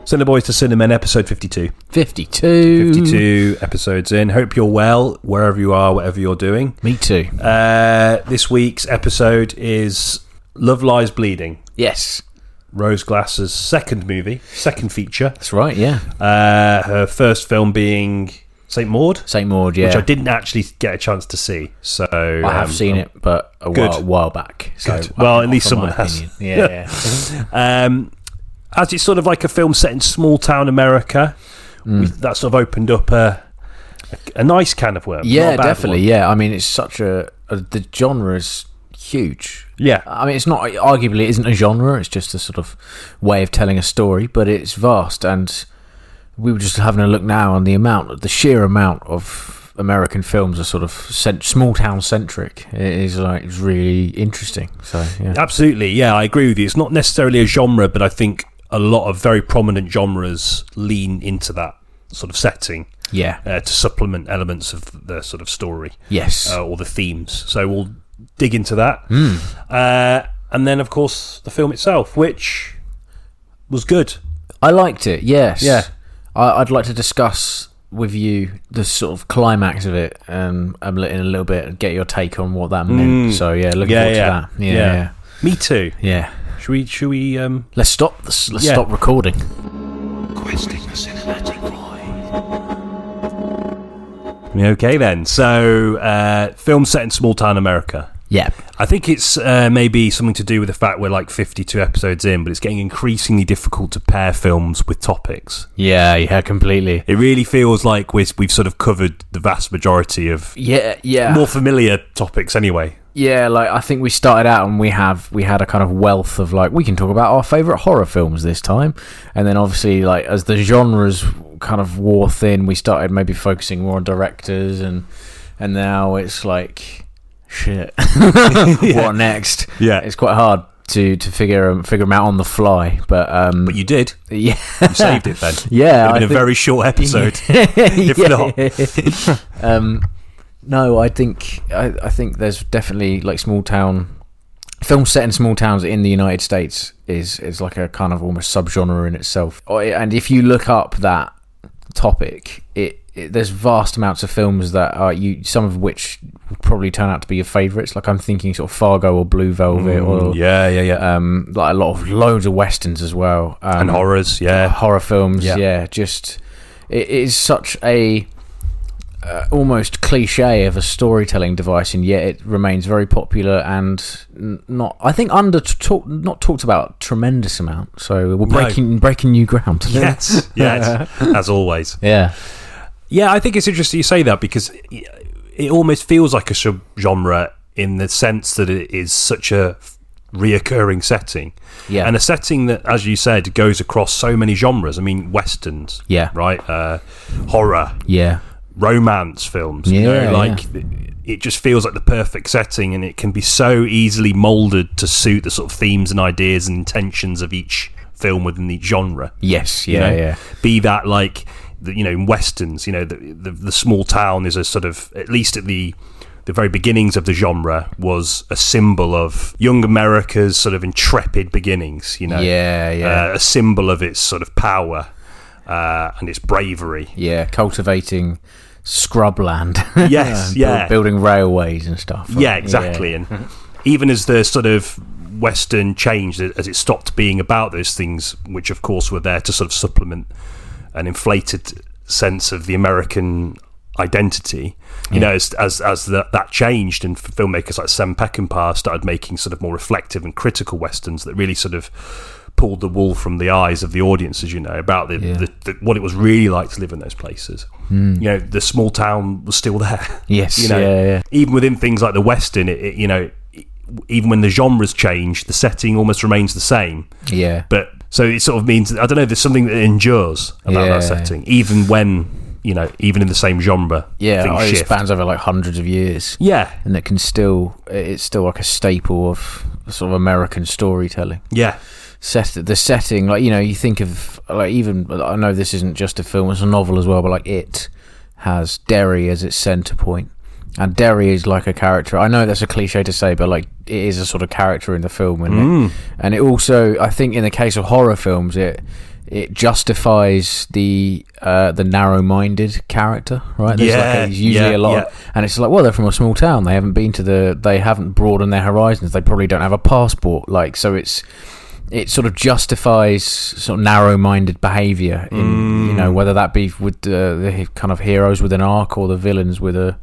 Send the Boys to Cinnamon, episode 52. 52 episodes in. Hope you're well, wherever you are, whatever you're doing. Me too. This week's episode is Love Lies Bleeding. Yes. Rose Glass's second feature. That's right, yeah. Her first film being St. Maud. St. Maud, yeah. Which I didn't actually get a chance to see. So I have seen it, but a while back. So good. Well, at least someone has. Yeah. As it's sort of like a film set in small town America, that sort of opened up a nice can of worms. Yeah, definitely. One. Yeah, I mean, it's such the genre is huge. Yeah, I mean, it's not arguably it isn't a genre. It's just a sort of way of telling a story, but it's vast. And we were just having a look now on the sheer amount of American films are sort of small town centric. It's really interesting. So yeah, absolutely. Yeah, I agree with you. It's not necessarily a genre, but I think a lot of very prominent genres lean into that sort of setting. Yeah, to supplement elements of the sort of story. Yes, or the themes. So we'll dig into that. And then, of course, the film itself, which was good. I liked it. Yes. Yeah. I'd like to discuss with you the sort of climax of it in a little bit and get your take on what that meant. So yeah, looking forward to that. Yeah. Me too. Yeah. Should we let's stop stop recording. Questing the cinematic void. Okay then. So film set in small town America. Yeah. I think it's maybe something to do with the fact we're like 52 episodes in, but it's getting increasingly difficult to pair films with topics. Yeah, completely. It really feels like we've sort of covered the vast majority of more familiar topics anyway. Yeah, like I think we started out and we had a kind of wealth of like we can talk about our favourite horror films this time, and then obviously like as the genres kind of wore thin, we started maybe focusing more on directors, and now it's like shit. What next? Yeah, it's quite hard to figure them out on the fly, but you did. Yeah, you saved it then. Yeah, it's been a very short episode. If not. No, I think there's definitely like small town films set in small towns in the United States is like a kind of almost subgenre in itself. And if you look up that topic, there's vast amounts of films that are some of which would probably turn out to be your favourites. Like I'm thinking sort of Fargo or Blue Velvet or like loads of westerns as well, and horrors, horror films, just it is such a almost cliche of a storytelling device, and yet it remains very popular and not talked about a amount. So we're breaking new ground. Yes, as always. Yeah, I think it's interesting you say that because it almost feels like a subgenre in the sense that it is such a reoccurring setting, and a setting that, as you said, goes across so many genres. I mean, westerns, right, horror, romance films, it just feels like the perfect setting, and it can be so easily molded to suit the sort of themes and ideas and intentions of each film within each genre. Be that like in westerns, the small town is a sort of, at least at the very beginnings of the genre, was a symbol of young America's sort of intrepid beginnings, a symbol of its sort of power and its bravery, cultivating scrubland, building railways and stuff, right? Exactly. And even as the sort of western changed, as it stopped being about those things, which of course were there to sort of supplement an inflated sense of the American identity, as that changed, and filmmakers like Sam Peckinpah started making sort of more reflective and critical westerns that really sort of pulled the wool from the eyes of the audiences, about the what it was really like to live in those places. The small town was still there. Yes, even within things like the western, even when the genres change, the setting almost remains the same. But so it sort of means, I don't know, there's something that endures about that setting, even when even in the same genre, things it shift. spans over like hundreds of years. And it's still like a staple of sort of American storytelling. The setting, like you think of like, even I know this isn't just a film, it's a novel as well, but like It has Derry as its center point, And Derry is like a character. I know that's a cliche to say, but like it is a sort of character in the film, and it also, I think, in the case of horror films, it justifies the narrow-minded character, right? There's usually a lot, and it's like, well, they're from a small town. They haven't broadened their horizons. They probably don't have a passport. Like, so it sort of justifies sort of narrow-minded behaviour in, you know, whether that be with the kind of heroes with an arc or the villains with a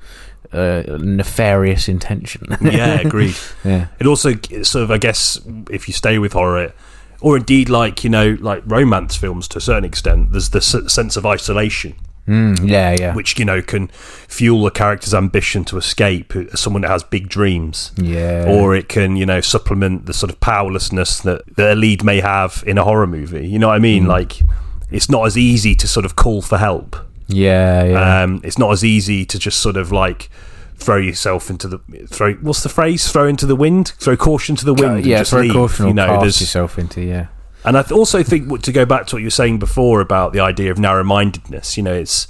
nefarious intention. Yeah, agreed. Yeah. It also sort of, I guess, if you stay with horror, or indeed like, you know, like romance films to a certain extent, there's the sense of isolation. Which, you know, can fuel a character's ambition to escape, someone that has big dreams. Or it can, you know, supplement the sort of powerlessness that a lead may have in a horror movie. You know what I mean? Like, it's not as easy to sort of call for help. It's not as easy to just sort of like throw yourself into what's the phrase? Throw into the wind? Throw caution to the wind. Yeah, just throw leave. caution, you know, cast yourself into, And I also think, to go back to what you were saying before about the idea of narrow-mindedness, you know, it's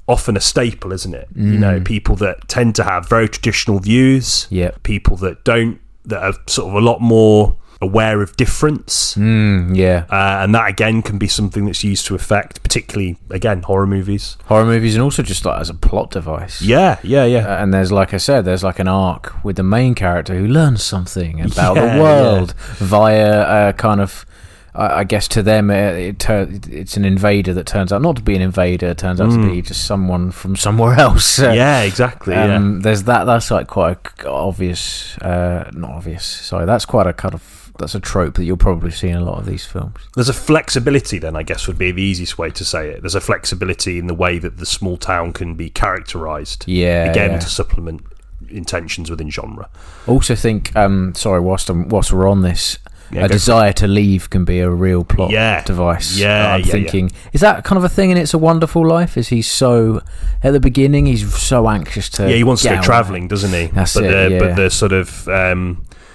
often a staple, isn't it? You know, people that tend to have very traditional views, people that don't, that are sort of a lot more aware of difference. And that, again, can be something that's used to affect, particularly, again, horror movies. And also just like as a plot device. And there's, like I said, there's like an arc with the main character who learns something about the world via a kind of, I guess to them it's an invader that turns out not to be an invader, it turns out to be just someone from somewhere else. Exactly. There's that's like quite a obvious, not obvious, sorry, that's quite a kind of, that's a trope that you'll probably see in a lot of these films. There's a flexibility then, I guess, would be the easiest way to say it. There's a flexibility in the way that the small town can be characterised, to supplement intentions within genre. Also think, sorry, whilst we're on this, a desire to leave can be a real plot device. I'm thinking, is that kind of a thing in It's a Wonderful Life? Is he so, at the beginning, he's so anxious to he wants to go travelling, doesn't he? That's but it, But the sort of,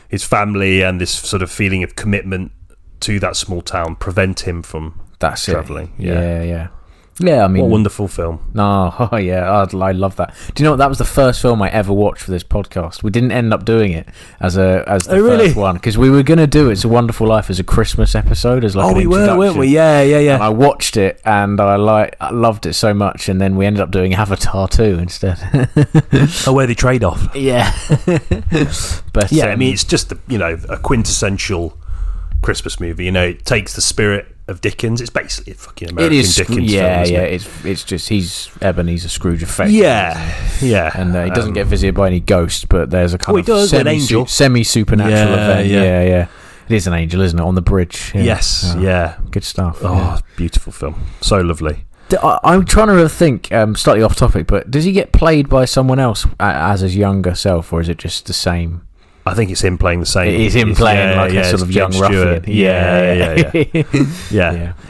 his family and this sort of feeling of commitment to that small town prevent him from travelling. Yeah, I mean, what a wonderful film. I love that. Do you know what? That was the first film I ever watched for this podcast. We didn't end up doing it as the first one because we were going to do It's a Wonderful Life as a Christmas episode, as like an introduction. Weren't we? Yeah. And I watched it and I loved it so much, and then we ended up doing Avatar 2 instead. A worthy trade-off. Yeah. But I mean, it's just a quintessential Christmas movie. You know, it takes the spirit of Dickens. It's basically a fucking American Dickens film, isn't it? It's just he's Ebenezer Scrooge effect. And he doesn't get visited by any ghost, but there's a kind of semi-supernatural event. Yeah. It is an angel, isn't it, on the bridge? Yes, good stuff. Beautiful film, so lovely. I'm trying to think, slightly off topic, but does he get played by someone else as his younger self, or is it just the same? I think it's him playing the same. It is him playing like a sort of young ruffian. Yeah.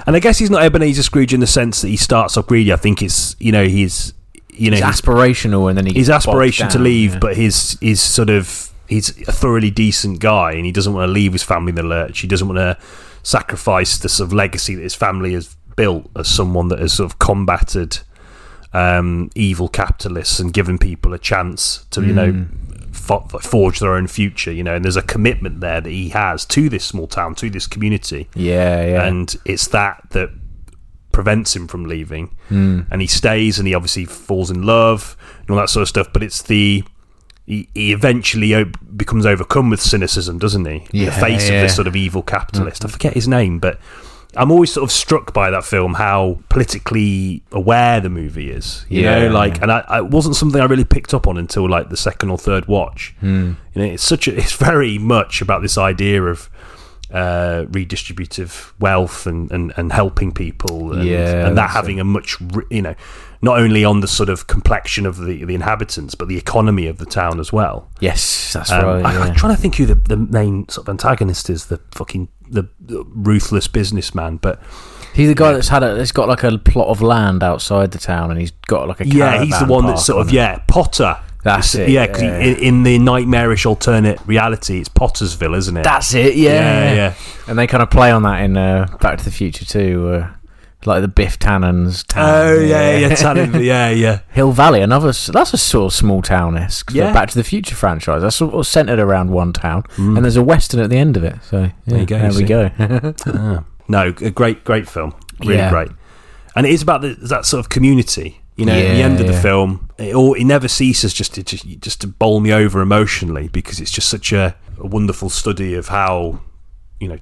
And I guess he's not Ebenezer Scrooge in the sense that he starts off greedy. I think it's he's aspirational, and then his aspiration to leave, but he's a thoroughly decent guy, and he doesn't want to leave his family in the lurch. He doesn't want to sacrifice the sort of legacy that his family has built as someone that has sort of combated evil capitalists and given people a chance to forge their own future, and there's a commitment there that he has to this small town, to this community, and it's that prevents him from leaving, and he stays, and he obviously falls in love and all that sort of stuff, but it's he eventually becomes overcome with cynicism, doesn't he, in the face of this sort of evil capitalist. I forget his name, but I'm always sort of struck by that film, how politically aware the movie is, and it wasn't something I really picked up on until like the second or third watch. It's very much about this idea of redistributive wealth and helping people, and that having a much, not only on the sort of complexion of the inhabitants, but the economy of the town as well. Yes, that's right. I'm trying to think who the main sort of antagonist is. The ruthless businessman, but he's the guy that's got like a plot of land outside the town, and he's got like a caravan he's the one that's sort of Potter. That's it. Yeah, because in the nightmarish alternate reality, it's Pottersville, isn't it? That's it. Yeah. And they kind of play on that in Back to the Future too. like the Biff Tannen's town. Oh yeah, Tannen, yeah. Hill Valley, that's a sort of small town-esque. Yeah. Back to the Future franchise. That's sort of centered around one town, and there's a western at the end of it. So there you go. There we go. No, a great film, really great, and it is about that sort of community. At the end of the film, it never ceases just to bowl me over emotionally, because it's just such a wonderful study of how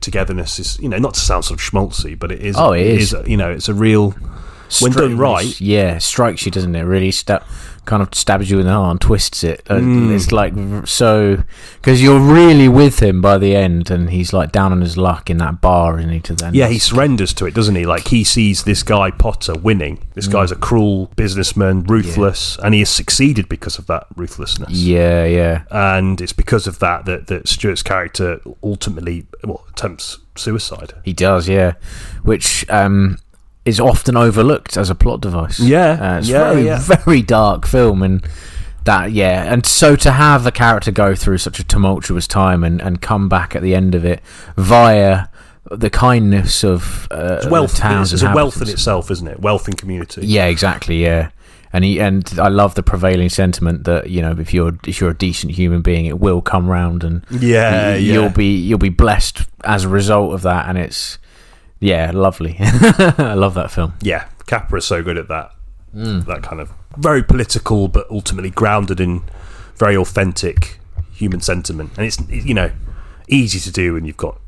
togetherness is. Not to sound sort of schmaltzy, but it is. Oh, it is. It's a real. When done right, strikes you, doesn't it? Really, kind of stabs you in the heart and twists it. It's like so, because you're really with him by the end, and he's like down on his luck in that bar, isn't he? To then, he surrenders to it, doesn't he? Like, he sees this guy Potter winning. This guy's a cruel businessman, ruthless, and he has succeeded because of that ruthlessness. Yeah. And it's because of that Stuart's character ultimately attempts suicide. He does, which is often overlooked as a plot device. It's very dark film, and that and so to have a character go through such a tumultuous time and come back at the end of it via the kindness of wealth. Towns. It's a wealth in itself, isn't it? Wealth and community. Yeah, exactly. Yeah. And I love the prevailing sentiment that if you're a decent human being, it will come round, and you'll be blessed as a result of that, and it's lovely. I love that film. Yeah, Capra is so good at that. That kind of very political, but ultimately grounded in very authentic human sentiment, and it's easy to do when you've got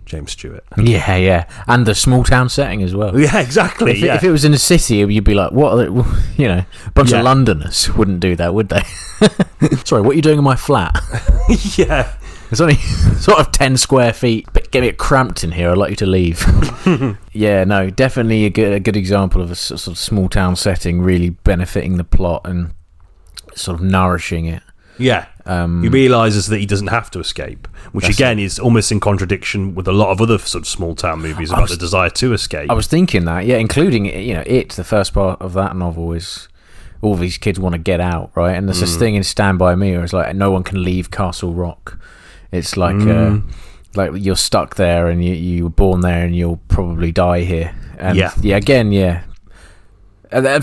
James Stewart. Yeah, and the small town setting as well. Yeah, exactly. If it was in a city, you'd be like, what? A bunch of Londoners wouldn't do that, would they? Sorry, what are you doing in my flat? Yeah. It's only sort of 10 square feet. But get a bit cramped in here. I'd like you to leave. Yeah, no, definitely a good example of a sort of small town setting really benefiting the plot and sort of nourishing it. Yeah. He realises that he doesn't have to escape, which again is almost in contradiction with a lot of other sort of small town movies about the desire to escape. I was thinking that, including it. The first part of that novel is all these kids want to get out, right? And there's this thing in Stand By Me where it's like no one can leave Castle Rock. It's like you're stuck there, and you were born there, and you'll probably die here. And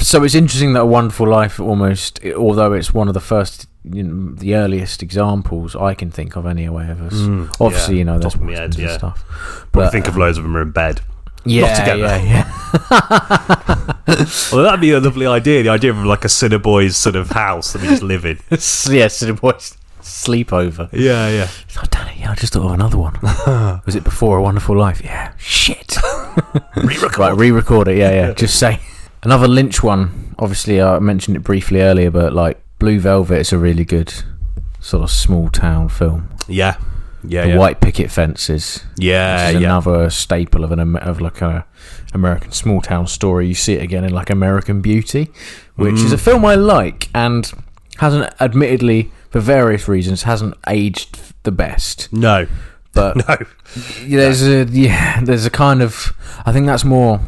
so it's interesting that A Wonderful Life, almost, although it's one of the first, the earliest examples I can think of anyway of us. Obviously, there's stuff. But I think of loads of them are in bed. Yeah, not together. Yeah. Well, that'd be a lovely idea. The idea of like a Cineboys sort of house that we just live in. Cineboys sleepover. Yeah. Oh, Danny, I just thought of another one. Was it Before A Wonderful Life? Yeah. Shit. Re-record it. Yeah. Just say another Lynch one. Obviously, I mentioned it briefly earlier, but like Blue Velvet is a really good sort of small town film. Yeah. The white picket fences. Yeah. Which is another staple of like a American small town story. You see it again in like American Beauty, which is a film I like and hasn't, admittedly, for various reasons, hasn't aged the best. No. But there's a kind of, I think that's more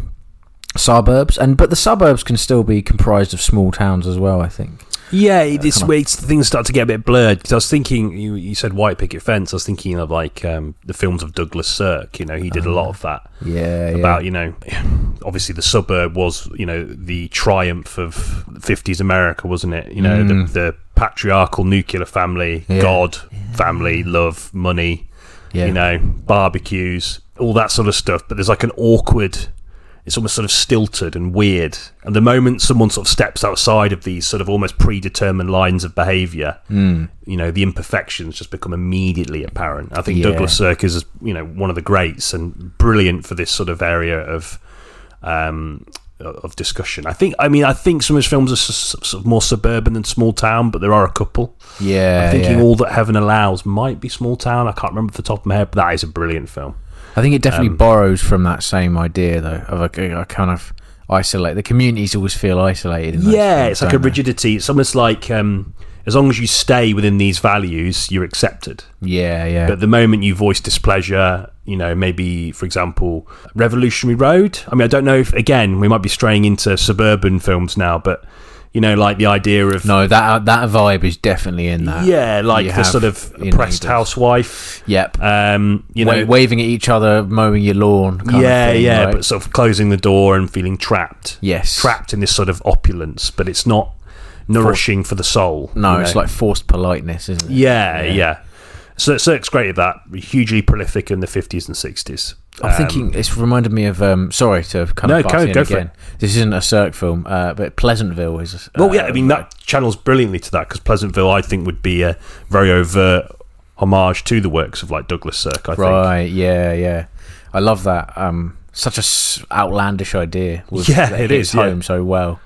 suburbs, but the suburbs can still be comprised of small towns as well, I think. Yeah, it's where things start to get a bit blurred. Because I was thinking, you said White Picket Fence. I was thinking of like the films of Douglas Sirk. He did a lot of that. About obviously the suburb was the triumph of 50s America, wasn't it? The patriarchal nuclear family, God, family, love, money. Barbecues, all that sort of stuff. But there's like an awkward. It's almost sort of stilted and weird. And the moment someone sort of steps outside of these sort of almost predetermined lines of behaviour, the imperfections just become immediately apparent. I think Douglas Sirk is, one of the greats and brilliant for this sort of area of discussion. I think some of his films are sort of more suburban than small town, but there are a couple. I'm thinking All That Heaven Allows might be small town. I can't remember off the top of my head, but that is a brilliant film. I think it definitely borrows from that same idea, though, of a kind of isolate. The communities always feel isolated. It's like a rigidity. It's almost like as long as you stay within these values, you're accepted. Yeah. But the moment you voice displeasure, maybe, for example, Revolutionary Road. I mean, I don't know if, again, we might be straying into suburban films now, but You know, like the idea of that vibe is definitely in that. Yeah, like the sort of oppressed housewife. Yep. You know, waving at each other, mowing your lawn. Kind of thing, right? But sort of closing the door and feeling trapped. Yes, trapped in this sort of opulence, but it's not nourishing for the soul. No, it's like forced politeness, isn't it? Yeah. So Cirque's great at that. Hugely prolific in the 50s and 60s. I'm thinking it's reminded me of. Sorry to kind of butt in go again. for it. This isn't a Cirque film, but Pleasantville is. I mean that channels brilliantly to that, because Pleasantville, I think, would be a very overt homage to the works of like Douglas Sirk. I think. Right. Yeah. I love that. Such a outlandish idea. It is home so well.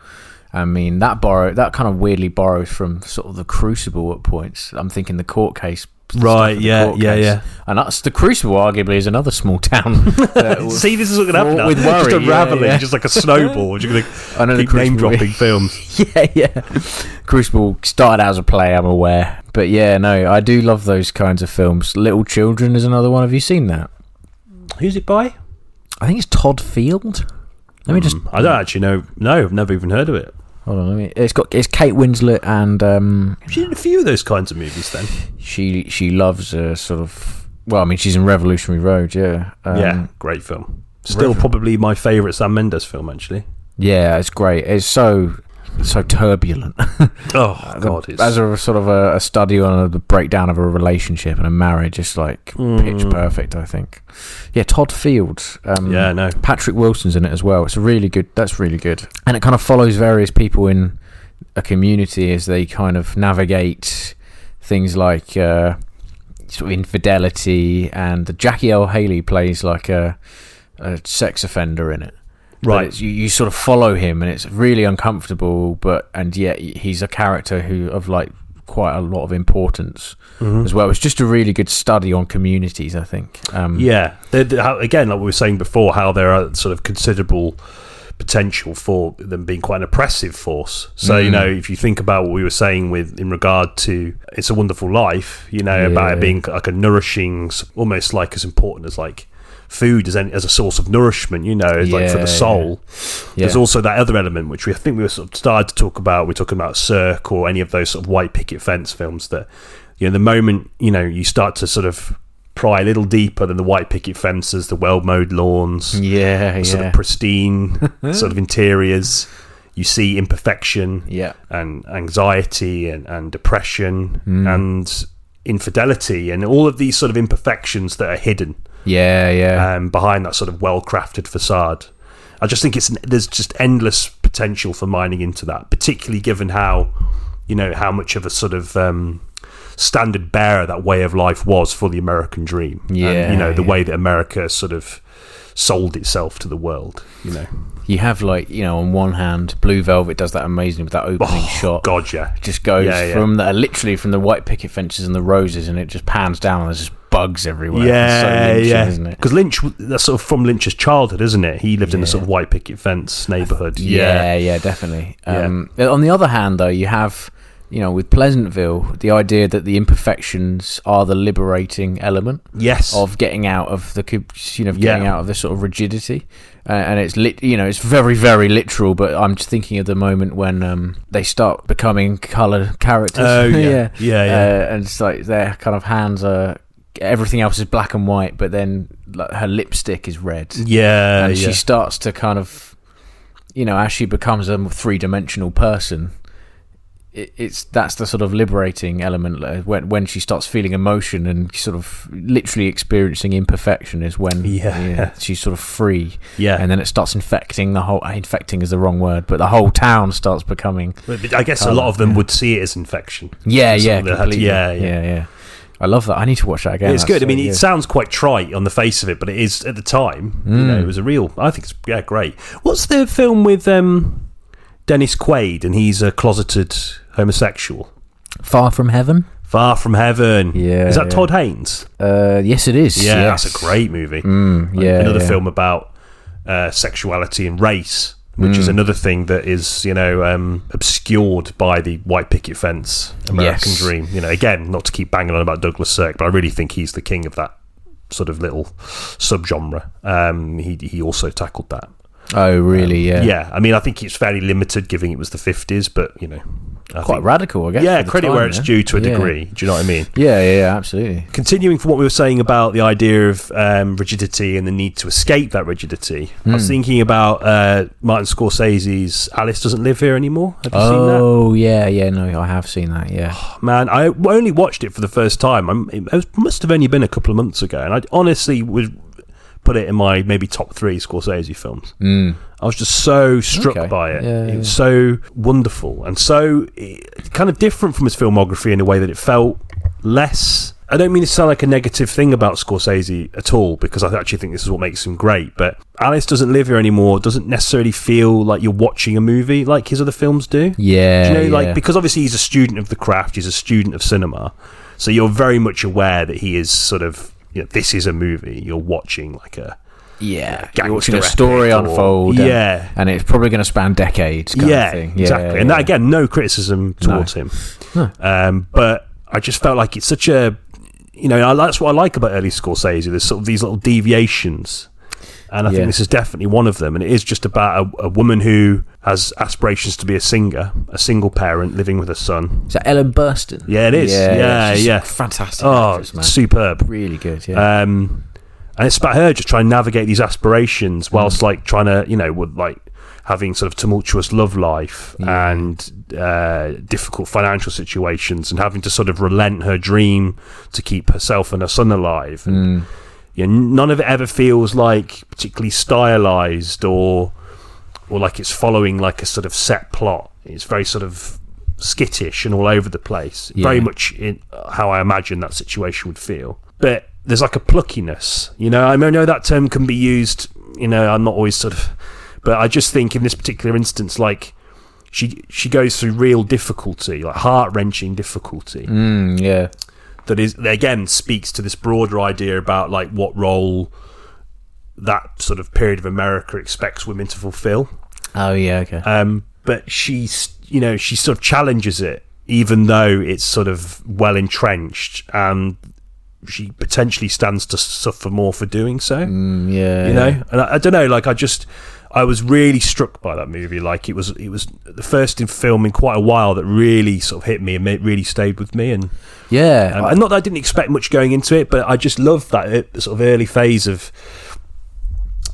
I mean, that kind of weirdly borrows from sort of the Crucible at points. I'm thinking the court case. Right, yeah. And that's the Crucible, arguably, is another small town. See, this is what's going to happen now. With worry, just unraveling, just like a snowball. You're going to keep name-dropping films. Yeah. Crucible started out as a play, I'm aware. But yeah, no, I do love those kinds of films. Little Children is another one. Have you seen that? Who's it by? I think it's Todd Field. Let me just... I don't actually know. No, I've never even heard of it. Hold on, it's Kate Winslet and she's in a few of those kinds of movies. Then she loves sort of. Well, I mean, she's in Revolutionary Road, yeah. Great film. Still probably my favourite Sam Mendes film, actually. Yeah, it's great. It's so turbulent. Oh God! As a sort of a study on the breakdown of a relationship and a marriage, it's like pitch perfect, I think. Yeah, Todd Field. Patrick Wilson's in it as well. It's really good. That's really good, and it kind of follows various people in a community as they kind of navigate things like sort of infidelity, and Jackie L. Haley plays like a sex offender in it. Right, you sort of follow him, and it's really uncomfortable. And yet he's a character who of like quite a lot of importance as well. It's just a really good study on communities, I think. Again, like we were saying before, how there are sort of considerable potential for them being quite an oppressive force. So you know, if you think about what we were saying in regard to It's a Wonderful Life, you know, about it being like a nourishing, almost like as important as like food as a source of nourishment, you know, like for the soul. There's also that other element which I think we were sort of started to talk about. We're talking about Cirque or any of those sort of white picket fence films that, you know, the moment, you know, you start to sort of pry a little deeper than the white picket fences, the well-mowed lawns, sort of pristine sort of interiors, you see imperfection and anxiety and depression and infidelity and all of these sort of imperfections that are hidden behind that sort of well-crafted facade. I just think there's just endless potential for mining into that, particularly given how much of a sort of standard bearer that way of life was for the American dream. The way that America sort of sold itself to the world, you know. You have, like, you know, on one hand, Blue Velvet does that amazing with that opening shot. God, yeah. It just goes from literally from the white picket fences and the roses, and it just pans down and there's just bugs everywhere. It's so Lynchian, isn't it? Because Lynch, that's sort of from Lynch's childhood, isn't it? He lived in a sort of white picket fence neighbourhood. Yeah, definitely. On the other hand, though, you have, you know, with Pleasantville, the idea that the imperfections are the liberating element. Yes. Of getting out of getting out of this sort of rigidity. And it's it's very, very literal, but I'm just thinking of the moment when they start becoming coloured characters. Oh, yeah. And it's like their kind of hands are, everything else is black and white, but then like, her lipstick is red. Yeah. And she starts to kind of, you know, as she becomes a three-dimensional person, that's the sort of liberating element when she starts feeling emotion and sort of literally experiencing imperfection is when she's sort of free, and then it starts infecting infecting is the wrong word, but the whole town starts becoming, I guess a lot of them would see it as infection. Completely. I love that. I need to watch that again. It's good. I mean, it sounds quite trite on the face of it, but it is at the time. You know, it was I think it's great. What's the film with Dennis Quaid, and he's a closeted homosexual? Far From Heaven. Yeah. Is that Todd Haynes? Yes, it is. Yeah, that's a great movie. Another film about sexuality and race, which is another thing that is, you know, obscured by the white picket fence American dream. You know, again, not to keep banging on about Douglas Sirk, but I really think he's the king of that sort of little subgenre. He also tackled that. Oh, really? Yeah. I mean, I think it's fairly limited, given it was the 50s, but quite radical, I guess. Yeah, credit where it's due to a degree. Do you know what I mean? Yeah, absolutely. Continuing from what we were saying about the idea of rigidity and the need to escape that rigidity, I was thinking about Martin Scorsese's Alice Doesn't Live Here Anymore. Have you seen that? Oh, yeah, no, I have seen that, yeah. Man, I only watched it for the first time. It must have only been a couple of months ago, and I honestly would put it in my maybe top 3 Scorsese films. I was just so struck by it. It was so wonderful and so kind of different from his filmography in a way that it felt less... I don't mean to sound like a negative thing about Scorsese at all, because I actually think this is what makes him great, but Alice Doesn't Live Here Anymore doesn't necessarily feel like you're watching a movie like his other films do. Yeah. Do you know, because obviously he's a student of the craft, he's a student of cinema, so you're very much aware that he is sort of... this is a movie. You're watching like a you're watching a story unfold. And it's probably going to span decades. Kind of thing. Exactly. And that, again, no criticism towards him. No. But I just felt like it's such a, that's what I like about early Scorsese. There's sort of these little deviations, and I think this is definitely one of them. And it is just about a woman who has aspirations to be a singer, a single parent living with a son. Is that Ellen Burstyn? Yeah, it is. Yeah. Fantastic actress, man. Superb. Really good, yeah. And it's about her just trying to navigate these aspirations whilst like trying to, with like having sort of tumultuous love life and difficult financial situations, and having to sort of relent her dream to keep herself and her son alive. And none of it ever feels like particularly stylized or like it's following like a sort of set plot. It's very sort of skittish and all over the place. Very much in how I imagine that situation would feel. But there's like a pluckiness, I know that term can be used, I'm not always sort of, but I just think in this particular instance, like she goes through real difficulty, like heart-wrenching difficulty. That again speaks to this broader idea about like what role that sort of period of America expects women to fulfill. Oh yeah, okay. But she sort of challenges it, even though it's sort of well entrenched, and she potentially stands to suffer more for doing so. And I don't know, like I was really struck by that movie. Like it was the first in film in quite a while that really sort of hit me and really stayed with me. And and not that I didn't expect much going into it, but I just loved that sort of early phase of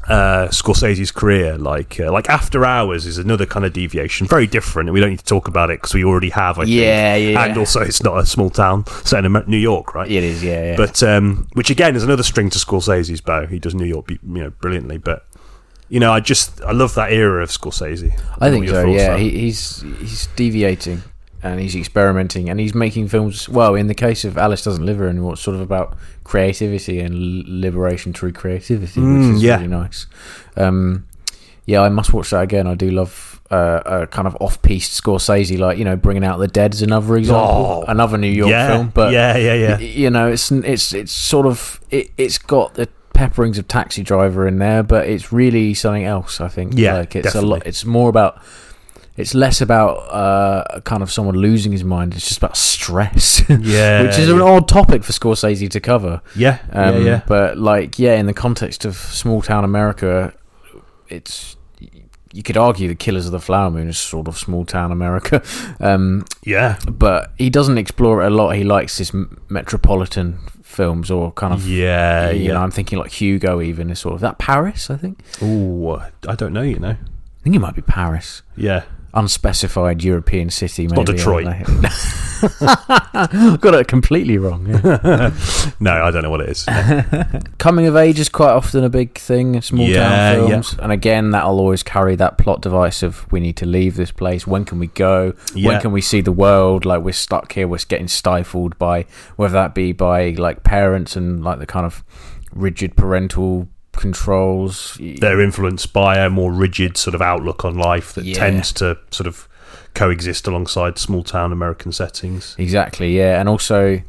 Scorsese's career. Like After Hours is another kind of deviation, very different, and we don't need to talk about it because we already have. I think. And also it's not a small town set in New York, right? It is, yeah. But which again is another string to Scorsese's bow. He does New York, brilliantly. But I love that era of Scorsese. I think so. Yeah, he's deviating and he's experimenting and he's making films. Well, in the case of Alice Doesn't Live Here Anymore, it's sort of about creativity and liberation through creativity, which is really nice. I must watch that again. I do love a kind of off-piste Scorsese, like Bringing Out the Dead is another example, another New York film. But it's sort of it's got the pepperings of Taxi Driver in there, but it's really something else. I think. It's definitely. A lot. It's more about. It's less about kind of someone losing his mind. It's just about stress, which is an odd topic for Scorsese to cover. But in the context of small town America, you could argue The Killers of the Flower Moon is sort of small town America. But he doesn't explore it a lot. He likes his metropolitan films or kind of I'm thinking like Hugo even is sort of that Paris, I think. I don't know, I think it might be Paris. Unspecified European city, maybe. Not Detroit. Got it completely wrong. No, I don't know what it is. Coming of age is quite often a big thing in small town films, and again that'll always carry that plot device of we need to leave this place. When can we go? When can we see the world? Like we're stuck here, we're getting stifled by whether that be by like parents and like the kind of rigid parental controls. They're influenced by a more rigid sort of outlook on life that tends to sort of coexist alongside small town American settings. Exactly, and also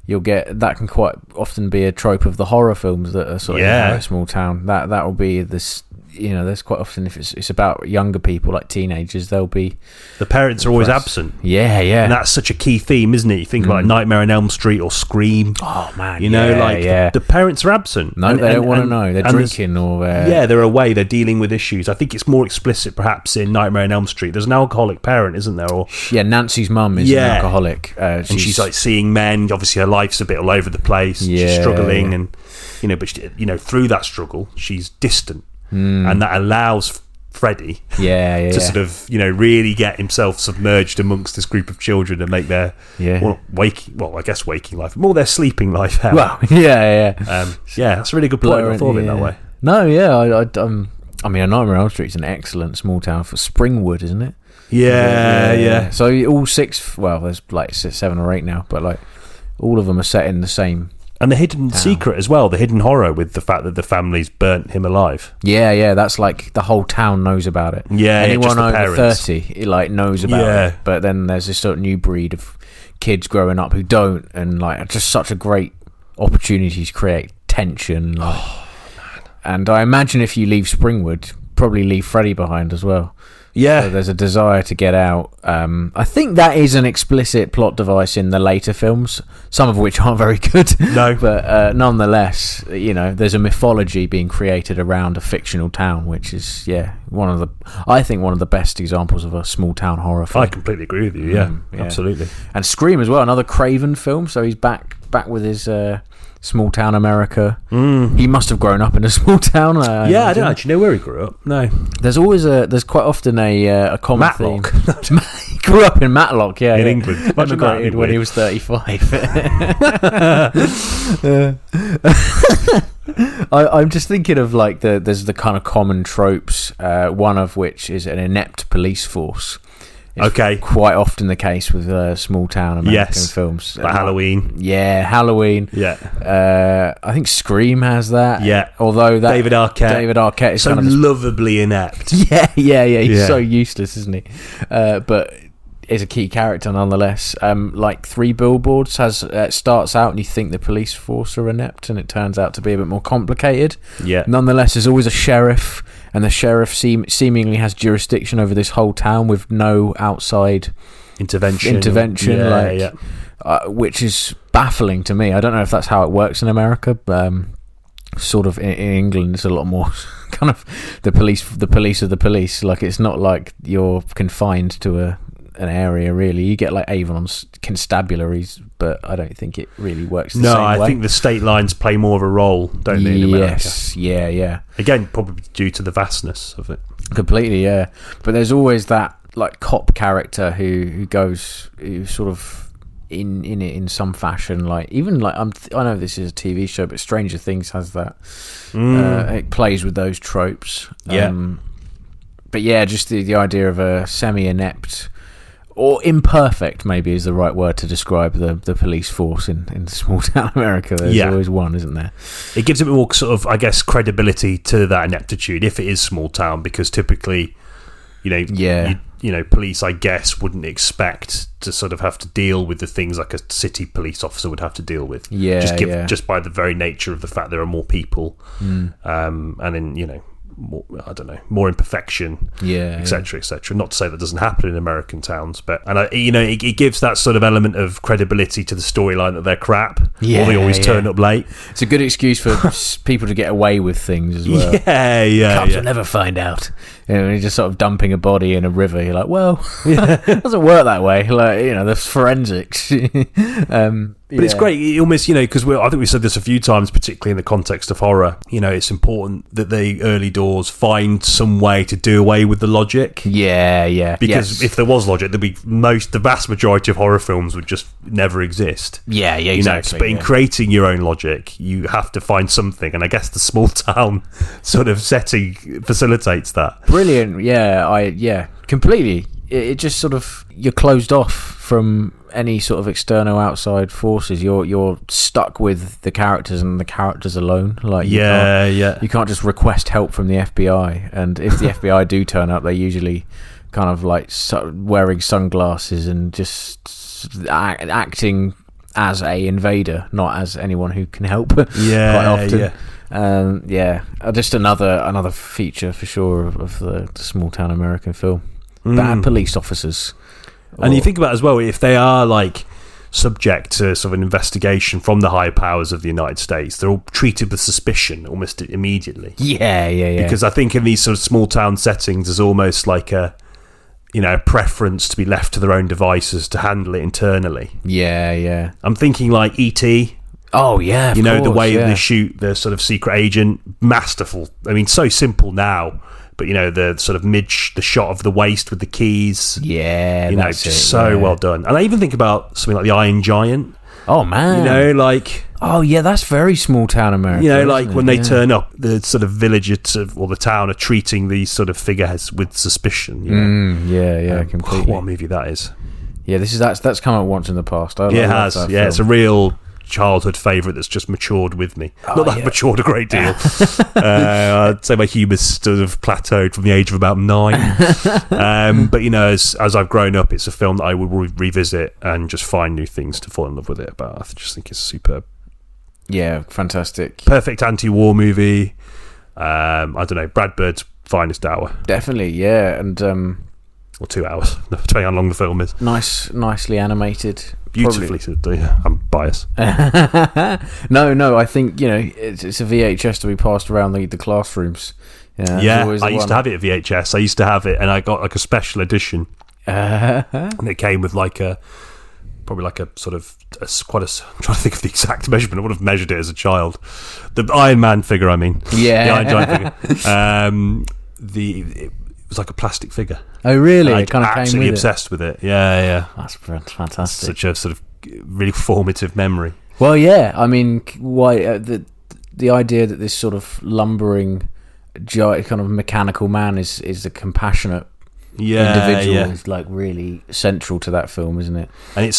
you'll get that can quite often be a trope of the horror films that are sort of in a small town. That will be this there's quite often, if it's about younger people, like teenagers, they'll be... The parents are always absent. Yeah. And that's such a key theme, isn't it? You think about Nightmare on Elm Street or Scream. Oh, man. The parents are absent. No, they don't want to know. They're drinking or... they're away. They're dealing with issues. I think it's more explicit, perhaps, in Nightmare on Elm Street. There's an alcoholic parent, isn't there? Or Nancy's mum is an alcoholic. And she's like seeing men. Obviously, her life's a bit all over the place. She's struggling. And, but, through that struggle, she's distant. And that allows Freddy to sort of really get himself submerged amongst this group of children and make their waking life, more their sleeping life hell. Well, that's a really good point. I thought of it that way. No, I mean, A Nightmare on Elm Street is an excellent small town for Springwood, isn't it? Yeah. So all 6, well, there's like 7 or 8 now, but like all of them are set in the same. And the hidden secret as well, the hidden horror with the fact that the family's burnt him alive. Yeah, that's like the whole town knows about it. Yeah, anyone over parents. 30 knows about it. But then there's this sort of new breed of kids growing up who don't, and like just such a great opportunity to create tension. And I imagine if you leave Springwood, probably leave Freddy behind as well. Yeah. So there's a desire to get out. I think that is an explicit plot device in the later films, some of which aren't very good. No. But nonetheless, there's a mythology being created around a fictional town, which is, one of the best examples of a small town horror film. I completely agree with you, yeah. Absolutely. And Scream as well, another Craven film, so he's back with his... small town America. He must have grown up in a small town. I don't actually know where he grew up. No, there's quite often a common Matlock. theme. He grew up in Matlock, in England. Immigrated when he was 35. I'm just thinking of like there's the kind of common tropes. One of which is an inept police force. It's quite often the case with small town American films. Like Halloween. Yeah, Halloween. Yeah. I think Scream has that. Yeah. Although that David Arquette is so kind of lovably inept. Yeah. He's so useless, isn't he? But is a key character nonetheless. Like 3 Billboards starts out and you think the police force are inept, and it turns out to be a bit more complicated. Yeah. Nonetheless, there's always a sheriff. And the sheriff seemingly has jurisdiction over this whole town with no outside intervention, which is baffling to me. I don't know if that's how it works in America. Sort of in England, it's a lot more kind of the police are the police. Like, it's not like you're confined to an area, really. You get like Avon constabularies, but I don't think it really works the same way. No, I think the state lines play more of a role, don't they, in America? Yes, yeah. Again, probably due to the vastness of it. Completely, yeah. But there's always that like cop character who sort of in it in some fashion. Like, even like I know this is a TV show, but Stranger Things has that. It plays with those tropes. But yeah, just the idea of a semi-inept or imperfect, maybe, is the right word to describe the police force in small town America. There's always one, isn't there? It gives a bit more sort of, I guess, credibility to that ineptitude if it is small town, because typically, police, I guess, wouldn't expect to sort of have to deal with the things like a city police officer would have to deal with. Just by the very nature of the fact there are more people, and then more imperfection, etc. Not to say that doesn't happen in American towns, but it gives that sort of element of credibility to the storyline that they're crap, or they always turn up late. It's a good excuse for people to get away with things as well. Cops will never find out. You're just sort of dumping a body in a river. You're like, well, it doesn't work that way. Like, there's forensics. But it's great. It almost, because I think we said this a few times, particularly in the context of horror. It's important that the early doors find some way to do away with the logic. Yeah. Because if there was logic, the vast majority of horror films would just never exist. Yeah, exactly. But in creating your own logic, you have to find something, and I guess the small town sort of setting facilitates that. Brilliant. Yeah, completely. It just sort of, you're closed off from any sort of external outside forces. You're stuck with the characters and the characters alone. Like, you can't just request help from the FBI. And if the FBI do turn up, they're usually kind of like wearing sunglasses and just acting as a invader, not as anyone who can help. Quite often. Just another feature for sure of the small town American film. Bad police officers. And you think about as well, if they are like subject to sort of an investigation from the higher powers of the United States, they're all treated with suspicion almost immediately. Yeah. Because I think in these sort of small town settings, there's almost like a preference to be left to their own devices to handle it internally. Yeah. I'm thinking like E.T. Oh yeah, the way they shoot the sort of secret agent, masterful. I mean, so simple now, but the sort of the shot of the waist with the keys. Yeah, well done. And I even think about something like the Iron Giant. Oh man, oh yeah, that's very small town America. Like when they turn up, the sort of villagers or the town are treating these sort of figureheads with suspicion. Completely. What a movie that is. Yeah, that's come out once in the past. It has. Yeah, it's a real childhood favourite that's just matured with me. Not that I've matured a great deal. I'd say my humour's sort of plateaued from the age of about 9. But as I've grown up, it's a film that I will revisit and just find new things to fall in love with it about. I just think it's superb. Yeah, fantastic. Perfect anti-war movie. I don't know, Brad Bird's finest hour. Definitely, yeah, and or 2 hours, depending on how long the film is. Nicely animated. Beautifully, I'm biased. No, I think it's a VHS to be passed around the classrooms. Yeah, I used to have it at VHS. I used to have it, and I got like a special edition, and it came with like probably like a sort of I'm trying to think of the exact measurement. I would have measured it as a child. The Iron Man figure, I mean, the Iron Giant figure. It was like a plastic figure. Oh, really? It kind of absolutely came with obsessed with it. Yeah. That's fantastic. Such a sort of really formative memory. Well, yeah. I mean, why the idea that this sort of lumbering, kind of mechanical man is a compassionate individual is like really central to that film, isn't it? And it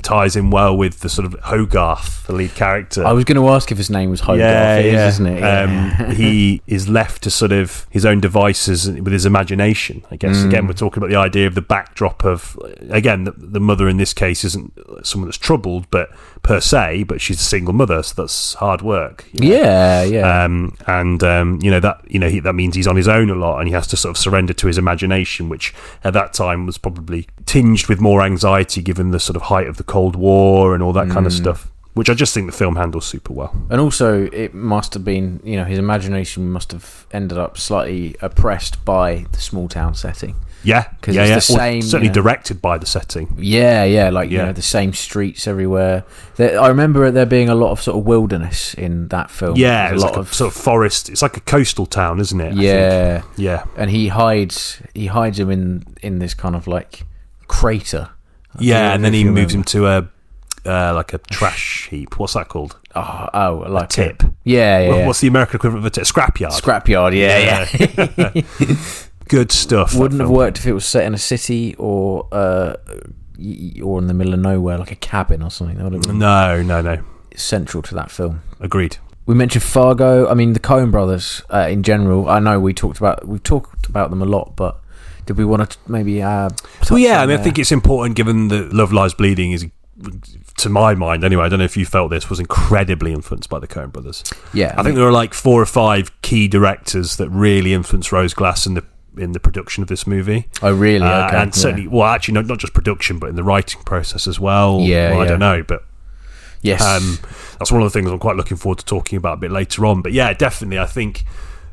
ties in well with the sort of Hogarth, the lead character. I was going to ask if his name was Hogarth. It is, isn't it? Yeah. He is left to sort of his own devices with his imagination, I guess. Again, we're talking about the idea of the backdrop of, again, the mother in this case isn't someone that's troubled, but per se, but she's a single mother, so that's hard work. Yeah. That means he's on his own a lot, and he has to sort of surrender to his imagination, which at that time was probably tinged with more anxiety given the sort of height of the Cold War and all that kind of stuff, which I just think the film handles super well. And also it must have been, his imagination must have ended up slightly oppressed by the small town setting. Yeah, because it's the same. Certainly directed by the setting. The same streets everywhere. I remember there being a lot of sort of wilderness in that film. Yeah, it's like a sort of forest. It's like a coastal town, isn't it? Yeah, I think. Yeah. And he hides him in this kind of like crater. And then he moves him to a trash heap. What's that called? Oh, like a tip. Yeah. What's the American equivalent of a tip? Scrapyard. Scrapyard. Yeah. Good stuff. Wouldn't have worked if it was set in a city or in the middle of nowhere, like a cabin or something. That would have been no. Central to that film. Agreed. We mentioned Fargo. I mean, the Coen brothers in general. I know we've talked about them a lot, but did we want to maybe? I think it's important given that Love Lies Bleeding is, to my mind anyway, I don't know if you felt this, was incredibly influenced by the Coen brothers. Yeah, I think there are like 4 or 5 key directors that really influenced Rose Glass in the production of this movie. Oh, really? Okay. And certainly, well, actually, not just production, but in the writing process as well. I don't know, but yes, that's one of the things I'm quite looking forward to talking about a bit later on. But yeah, definitely, I think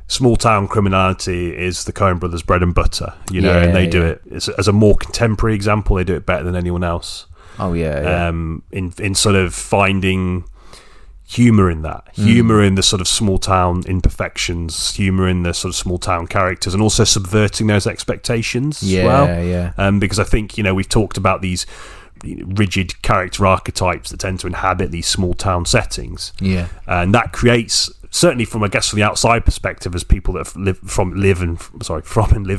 small town criminality is the Coen brothers' bread and butter. And they do it as a more contemporary example. They do it better than anyone else. Oh yeah. In sort of finding humour in that, humour in the sort of small town imperfections, humour in the sort of small town characters, and also subverting those expectations as well. Because I think we've talked about these rigid character archetypes that tend to inhabit these small town settings, and that creates, certainly from the outside perspective, as people that live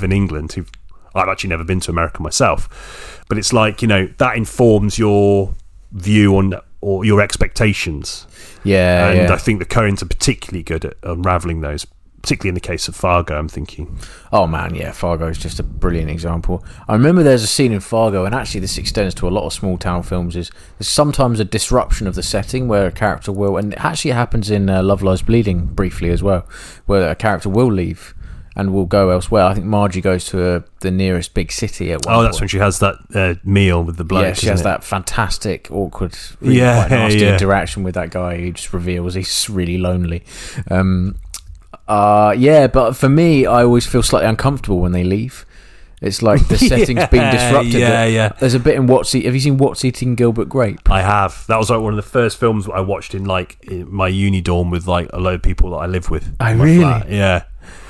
in England, who I've actually never been to America myself, but it's like that informs your view on or your expectations. I think the Coens are particularly good at unraveling those particularly in the case of Fargo, I'm thinking. Oh man, yeah, Fargo is just a brilliant example. I remember there's a scene in Fargo, and actually this extends to a lot of small town films, is there's sometimes a disruption of the setting where a character will, and it actually happens in Love Lies Bleeding briefly as well, where a character will leave and will go elsewhere. I think Margie goes to the nearest big city at one point. That's when she has that meal with the bloke. Yeah, she has that fantastic, awkward, really quite nasty interaction with that guy who just reveals he's really lonely. But for me, I always feel slightly uncomfortable when they leave. It's like the setting's been disrupted. Yeah. There's a bit in What's Have you seen What's Eating Gilbert Grape? I have. That was like one of the first films I watched in my uni dorm with like a load of people that I live with. Oh, really? Flat. Yeah.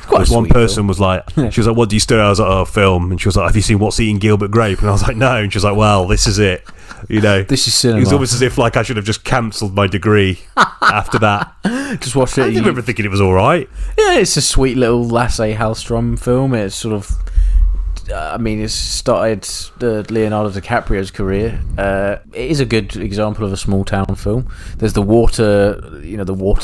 One person was like, she was like, "What do you study?" I was like, "Oh, film." And she was like, "Have you seen What's Eating Gilbert Grape?" And I was like, "No." And she was like, "Well, this is it. This is cinema." It was almost as if like I should have just cancelled my degree after that. Just watched it. I remember thinking it was all right. Yeah, it's a sweet little Lasse Hallström film. It's sort of, it started Leonardo DiCaprio's career. It is a good example of a small town film. There's the water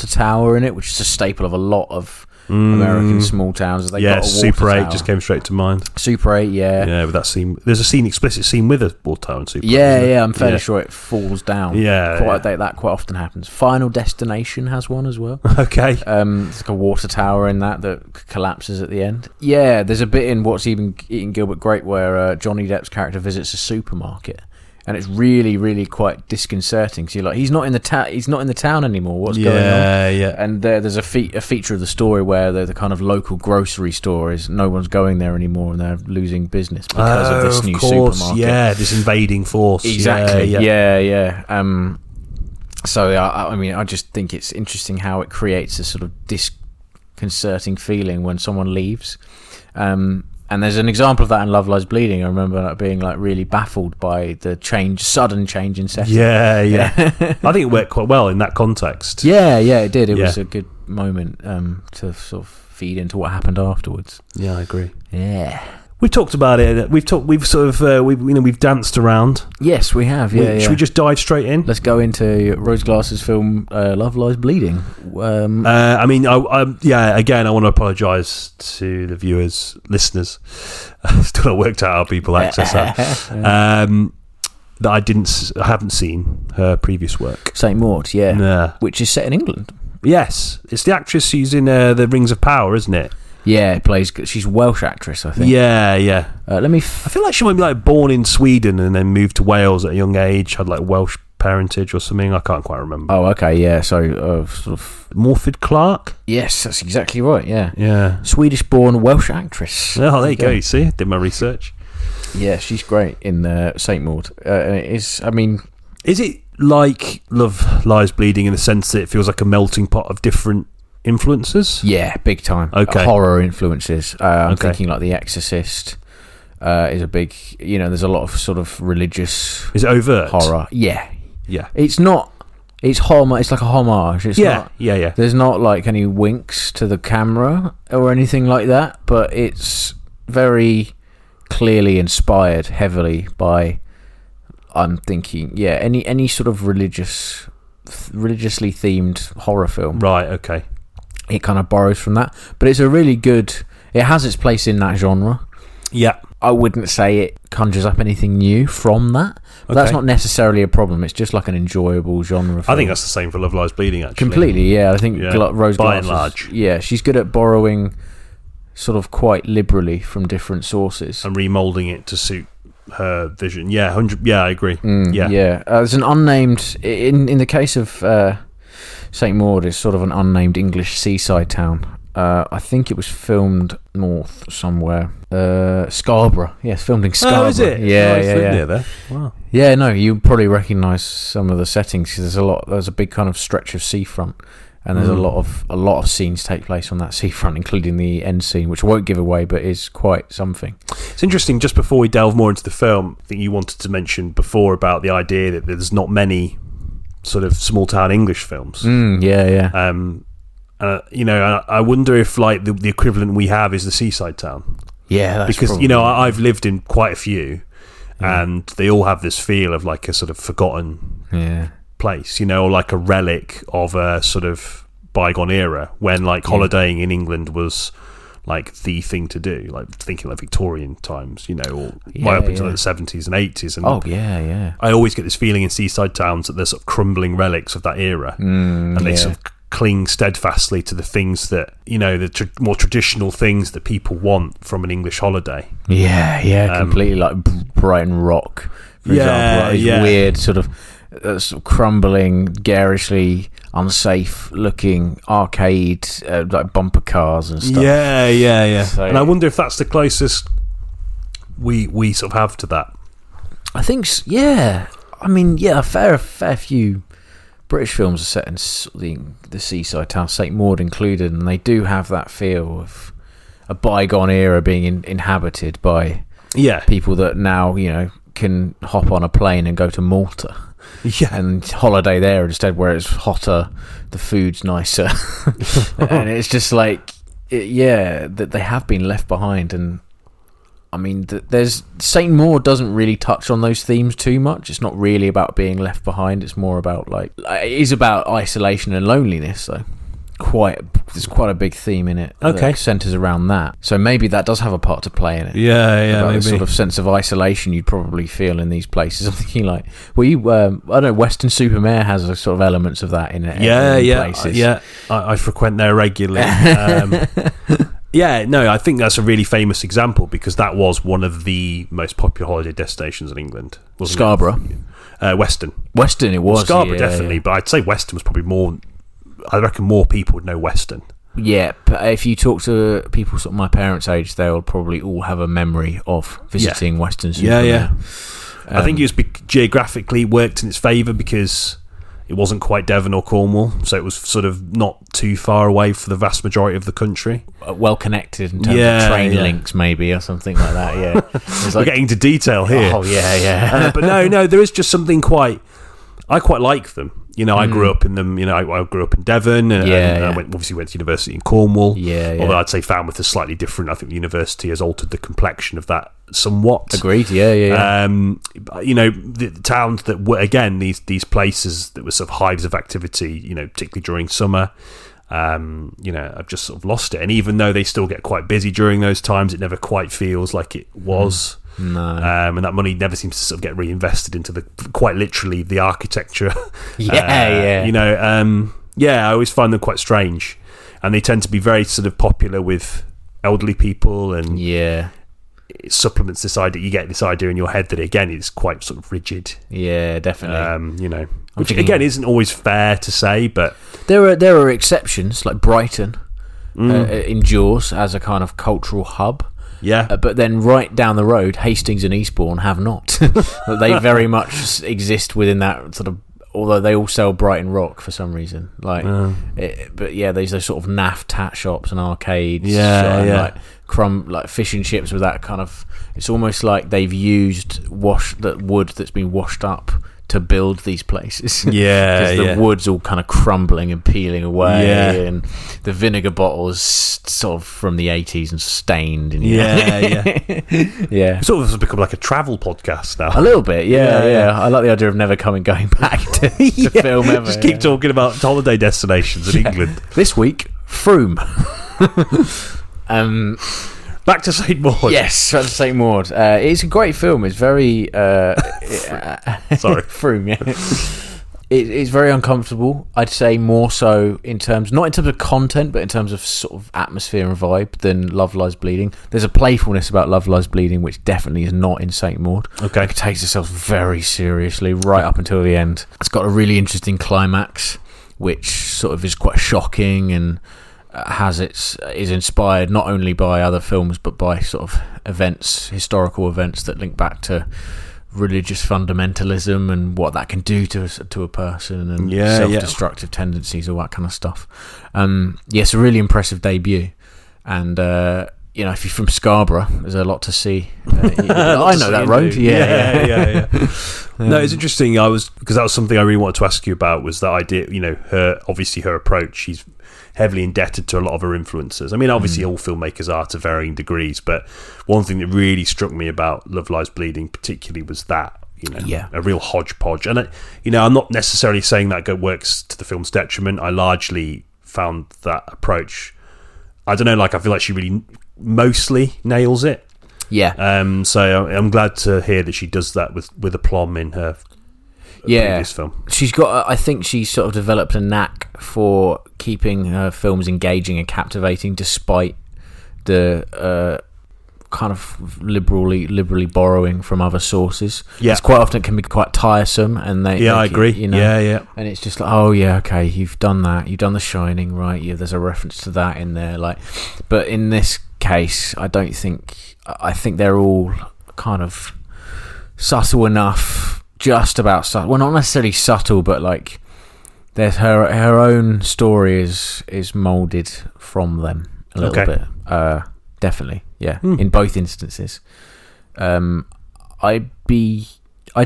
tower in it, which is a staple of a lot of American small towns. They got a water Super 8 tower. just came straight to mind. Super 8, yeah. Yeah, with that scene. There's a explicit scene with a water tower in Super 8. Yeah, I'm fairly sure it falls down. Yeah, that quite often happens. Final Destination has one as well. Okay. It's like a water tower in that collapses at the end. Yeah, there's a bit in What's Eating Gilbert Grape where Johnny Depp's character visits a supermarket. And it's really, really quite disconcerting. So you're like, he's not in the town anymore. What's going on? Yeah. And there's a feature of the story where the kind of local grocery store is no one's going there anymore, and they're losing business because of this new supermarket. Yeah, this invading force. Exactly. Yeah. I just think it's interesting how it creates a sort of disconcerting feeling when someone leaves. And there's an example of that in Love Lies Bleeding. I remember being like really baffled by the sudden change in setting. Yeah. I think it worked quite well in that context. Yeah, it did. It was a good moment to sort of feed into what happened afterwards. Yeah, I agree. Yeah. We've talked about it. We've danced around. Yes, we have. Yeah. Should we just dive straight in? Let's go into Rose Glass's film Love Lies Bleeding. Again, I want to apologise to the viewers, listeners. Still not worked out how people access that. That I haven't seen her previous work. St. Maud, yeah, which is set in England. Yes, it's the actress who's in the Rings of Power, isn't it? Yeah, she's a Welsh actress, I think. Yeah. I feel like she might be like born in Sweden and then moved to Wales at a young age, had like Welsh parentage or something. I can't quite remember. Oh, okay, yeah. So sort of Morfydd Clark. Yes, that's exactly right. Yeah. Swedish-born Welsh actress. Oh, there you go. You see, did my research. Yeah, she's great in St. Maud. And it is. I mean, is it like Love Lies Bleeding in the sense that it feels like a melting pot of different influences? Yeah, big time. Okay. Horror influences. I'm thinking like The Exorcist is a big, there's a lot of sort of religious. Is it overt? Horror. Yeah. It's like a homage. It's not, there's not like any winks to the camera or anything like that, but it's very clearly inspired heavily by, I'm thinking, any sort of religiously themed horror film. Right, okay. It kind of borrows from that, but it's a really good. It has its place in that genre. Yeah, I wouldn't say it conjures up anything new from that. But that's not necessarily a problem. It's just like an enjoyable genre film. I think that's the same for Love Lies Bleeding, actually. Completely, yeah. I think Rose Glass, by and large, she's good at borrowing sort of quite liberally from different sources and remoulding it to suit her vision. Yeah, 100. Yeah, I agree. There's an unnamed in the case of St. Maud is sort of an unnamed English seaside town. I think it was filmed north somewhere. Scarborough. Yes, filmed in Scarborough. Oh, is it? Yeah. Near there. Wow. Yeah, no, you probably recognise some of the settings because there's a big kind of stretch of seafront, and there's a lot of scenes take place on that seafront, including the end scene, which I won't give away, but is quite something. It's interesting. Just before we delve more into the film, I think you wanted to mention before about the idea that there's not many sort of small town English films. I wonder if like the equivalent we have is the seaside town. Yeah, that's because I've lived in quite a few, and they all have this feel of like a sort of forgotten place, or like a relic of a sort of bygone era when like holidaying in England was like the thing to do, like thinking like Victorian times, you know, or right up into like the 70s and 80s. And I always get this feeling in seaside towns that they're sort of crumbling relics of that era, and they sort of cling steadfastly to the things that, you know, the more traditional things that people want from an English holiday. Completely, like Brighton Rock, for example, like these weird sort of crumbling, garishly unsafe looking arcade like bumper cars and stuff. So, and I wonder if that's the closest we sort of have to that. I think I mean a fair few British films are set in the seaside town, St Maud included, and they do have that feel of a bygone era being inhabited by people that now, you know, can hop on a plane and go to Malta and holiday there instead, where it's hotter, the food's nicer, and it's just like that they have been left behind. And I mean, there's St Maud doesn't really touch on those themes too much. It's not really about being left behind. It's more about it is about isolation and loneliness. So there's quite a big theme in it. That centers around that. So maybe that does have a part to play in it. About the sort of sense of isolation you'd probably feel in these places. I'm thinking like, I don't know, Western Supermare has a sort of elements of that in it. Places. I frequent there regularly. I think that's a really famous example because that was one of the most popular holiday destinations in England. Wasn't Scarborough? Western, it was. Scarborough, definitely, but I'd say Western was probably more. I reckon more people would know Western. Yeah, but if you talk to people sort of my parents' age, they'll probably all have a memory of visiting Western Supermare. I think it was geographically worked in its favour because it wasn't quite Devon or Cornwall, so it was sort of not too far away for the vast majority of the country. Well connected in terms of train links, maybe, or something like that. We're getting into detail here. But no, there is just something I quite like them. You know, I grew up in them. You know, I grew up in Devon, and I obviously went to university in Cornwall. Although I'd say Falmouth is slightly different. I think the university has altered the complexion of that somewhat. Agreed. You know, the towns that were, again, these places that were sort of hives of activity. You know, particularly during summer. You know, I've just sort of lost it. And even though they still get quite busy during those times, it never quite feels like it was. No. And that money never seems to sort of get reinvested into quite literally the architecture. You know, I always find them quite strange, and they tend to be very sort of popular with elderly people, and it supplements this idea. You get this idea in your head that again is quite sort of rigid. Yeah, definitely. You know, which again isn't always fair to say, but there are exceptions like Brighton endures as a kind of cultural hub. But then right down the road, Hastings and Eastbourne have not. They very much exist within that sort of. Although they all sell Brighton Rock for some reason, there's those sort of naff tat shops and arcades, like fish and chips with that kind of. It's almost like they've used wood that's been washed up to build these places. Because the wood's all kind of crumbling and peeling away, and the vinegar bottles sort of from the 80s and stained. And, It sort of has become like a travel podcast now. A little bit, I like the idea of never going back to film ever. Just keep talking about holiday destinations in England. This week, Frome. Back to St Maud. Yes, back to St Maud. It's a great film. It's very sorry, Frome. It's very uncomfortable. I'd say more so not in terms of content, but in terms of sort of atmosphere and vibe than Love Lies Bleeding. There's a playfulness about Love Lies Bleeding which definitely is not in St Maud. Okay, it takes itself very seriously right up until the end. It's got a really interesting climax, which sort of is quite shocking and is inspired not only by other films but by sort of historical events that link back to religious fundamentalism and what that can do to a person and self-destructive tendencies, all that kind of stuff. It's a really impressive debut, and you know, if you're from Scarborough, there's a lot to see. I know that road. Yeah. No, it's interesting. Because that was something I really wanted to ask you about, was that idea. You know, her approach. She's heavily indebted to a lot of her influences. I mean, obviously all filmmakers are to varying degrees, but one thing that really struck me about Love Lies Bleeding particularly was that, you know, a real hodgepodge. And, I'm not necessarily saying that works to the film's detriment. I largely found that approach, I don't know, like I feel like she really mostly nails it. Yeah. So I'm glad to hear that she does that with aplomb in her previous film. She's got, I think she sort of developed a knack for keeping her films engaging and captivating despite the kind of liberally borrowing from other sources. Yeah, it's quite often it can be quite tiresome, and I agree. You know, yeah, and it's just like, oh yeah, okay, you've done that, you've done The Shining, right? Yeah, there's a reference to that in there, like. But in this case, I think they're all kind of subtle enough, just about subtle. Well, not necessarily subtle, but like there's her own story is molded from them a little bit. Definitely, yeah. In both instances, I'd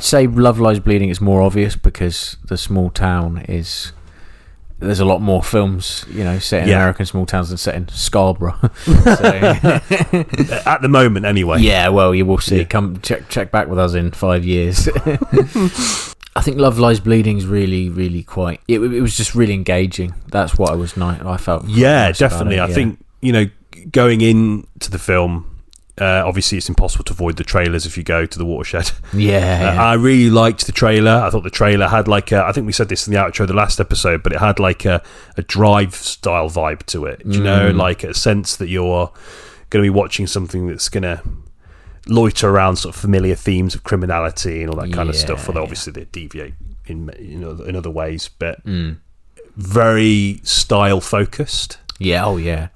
say Love Lies Bleeding is more obvious because the small town is. There's a lot more films, set in American small towns than set in Scarborough. At the moment, anyway. Yeah, well, you will see. Yeah. Come check back with us in 5 years. I think Love Lies Bleeding is really, really quite. It was just really engaging. That's what I felt. Yeah, definitely. I think going into the film. Obviously, it's impossible to avoid the trailers if you go to the Watershed. Yeah. I really liked the trailer. I thought the trailer had I think we said this in the outro of the last episode, but it had like a Drive style vibe to it. Do you know, like a sense that you're going to be watching something that's going to loiter around sort of familiar themes of criminality and all that kind of stuff. Although obviously they deviate in other ways, but very style focused. Yeah. Oh yeah.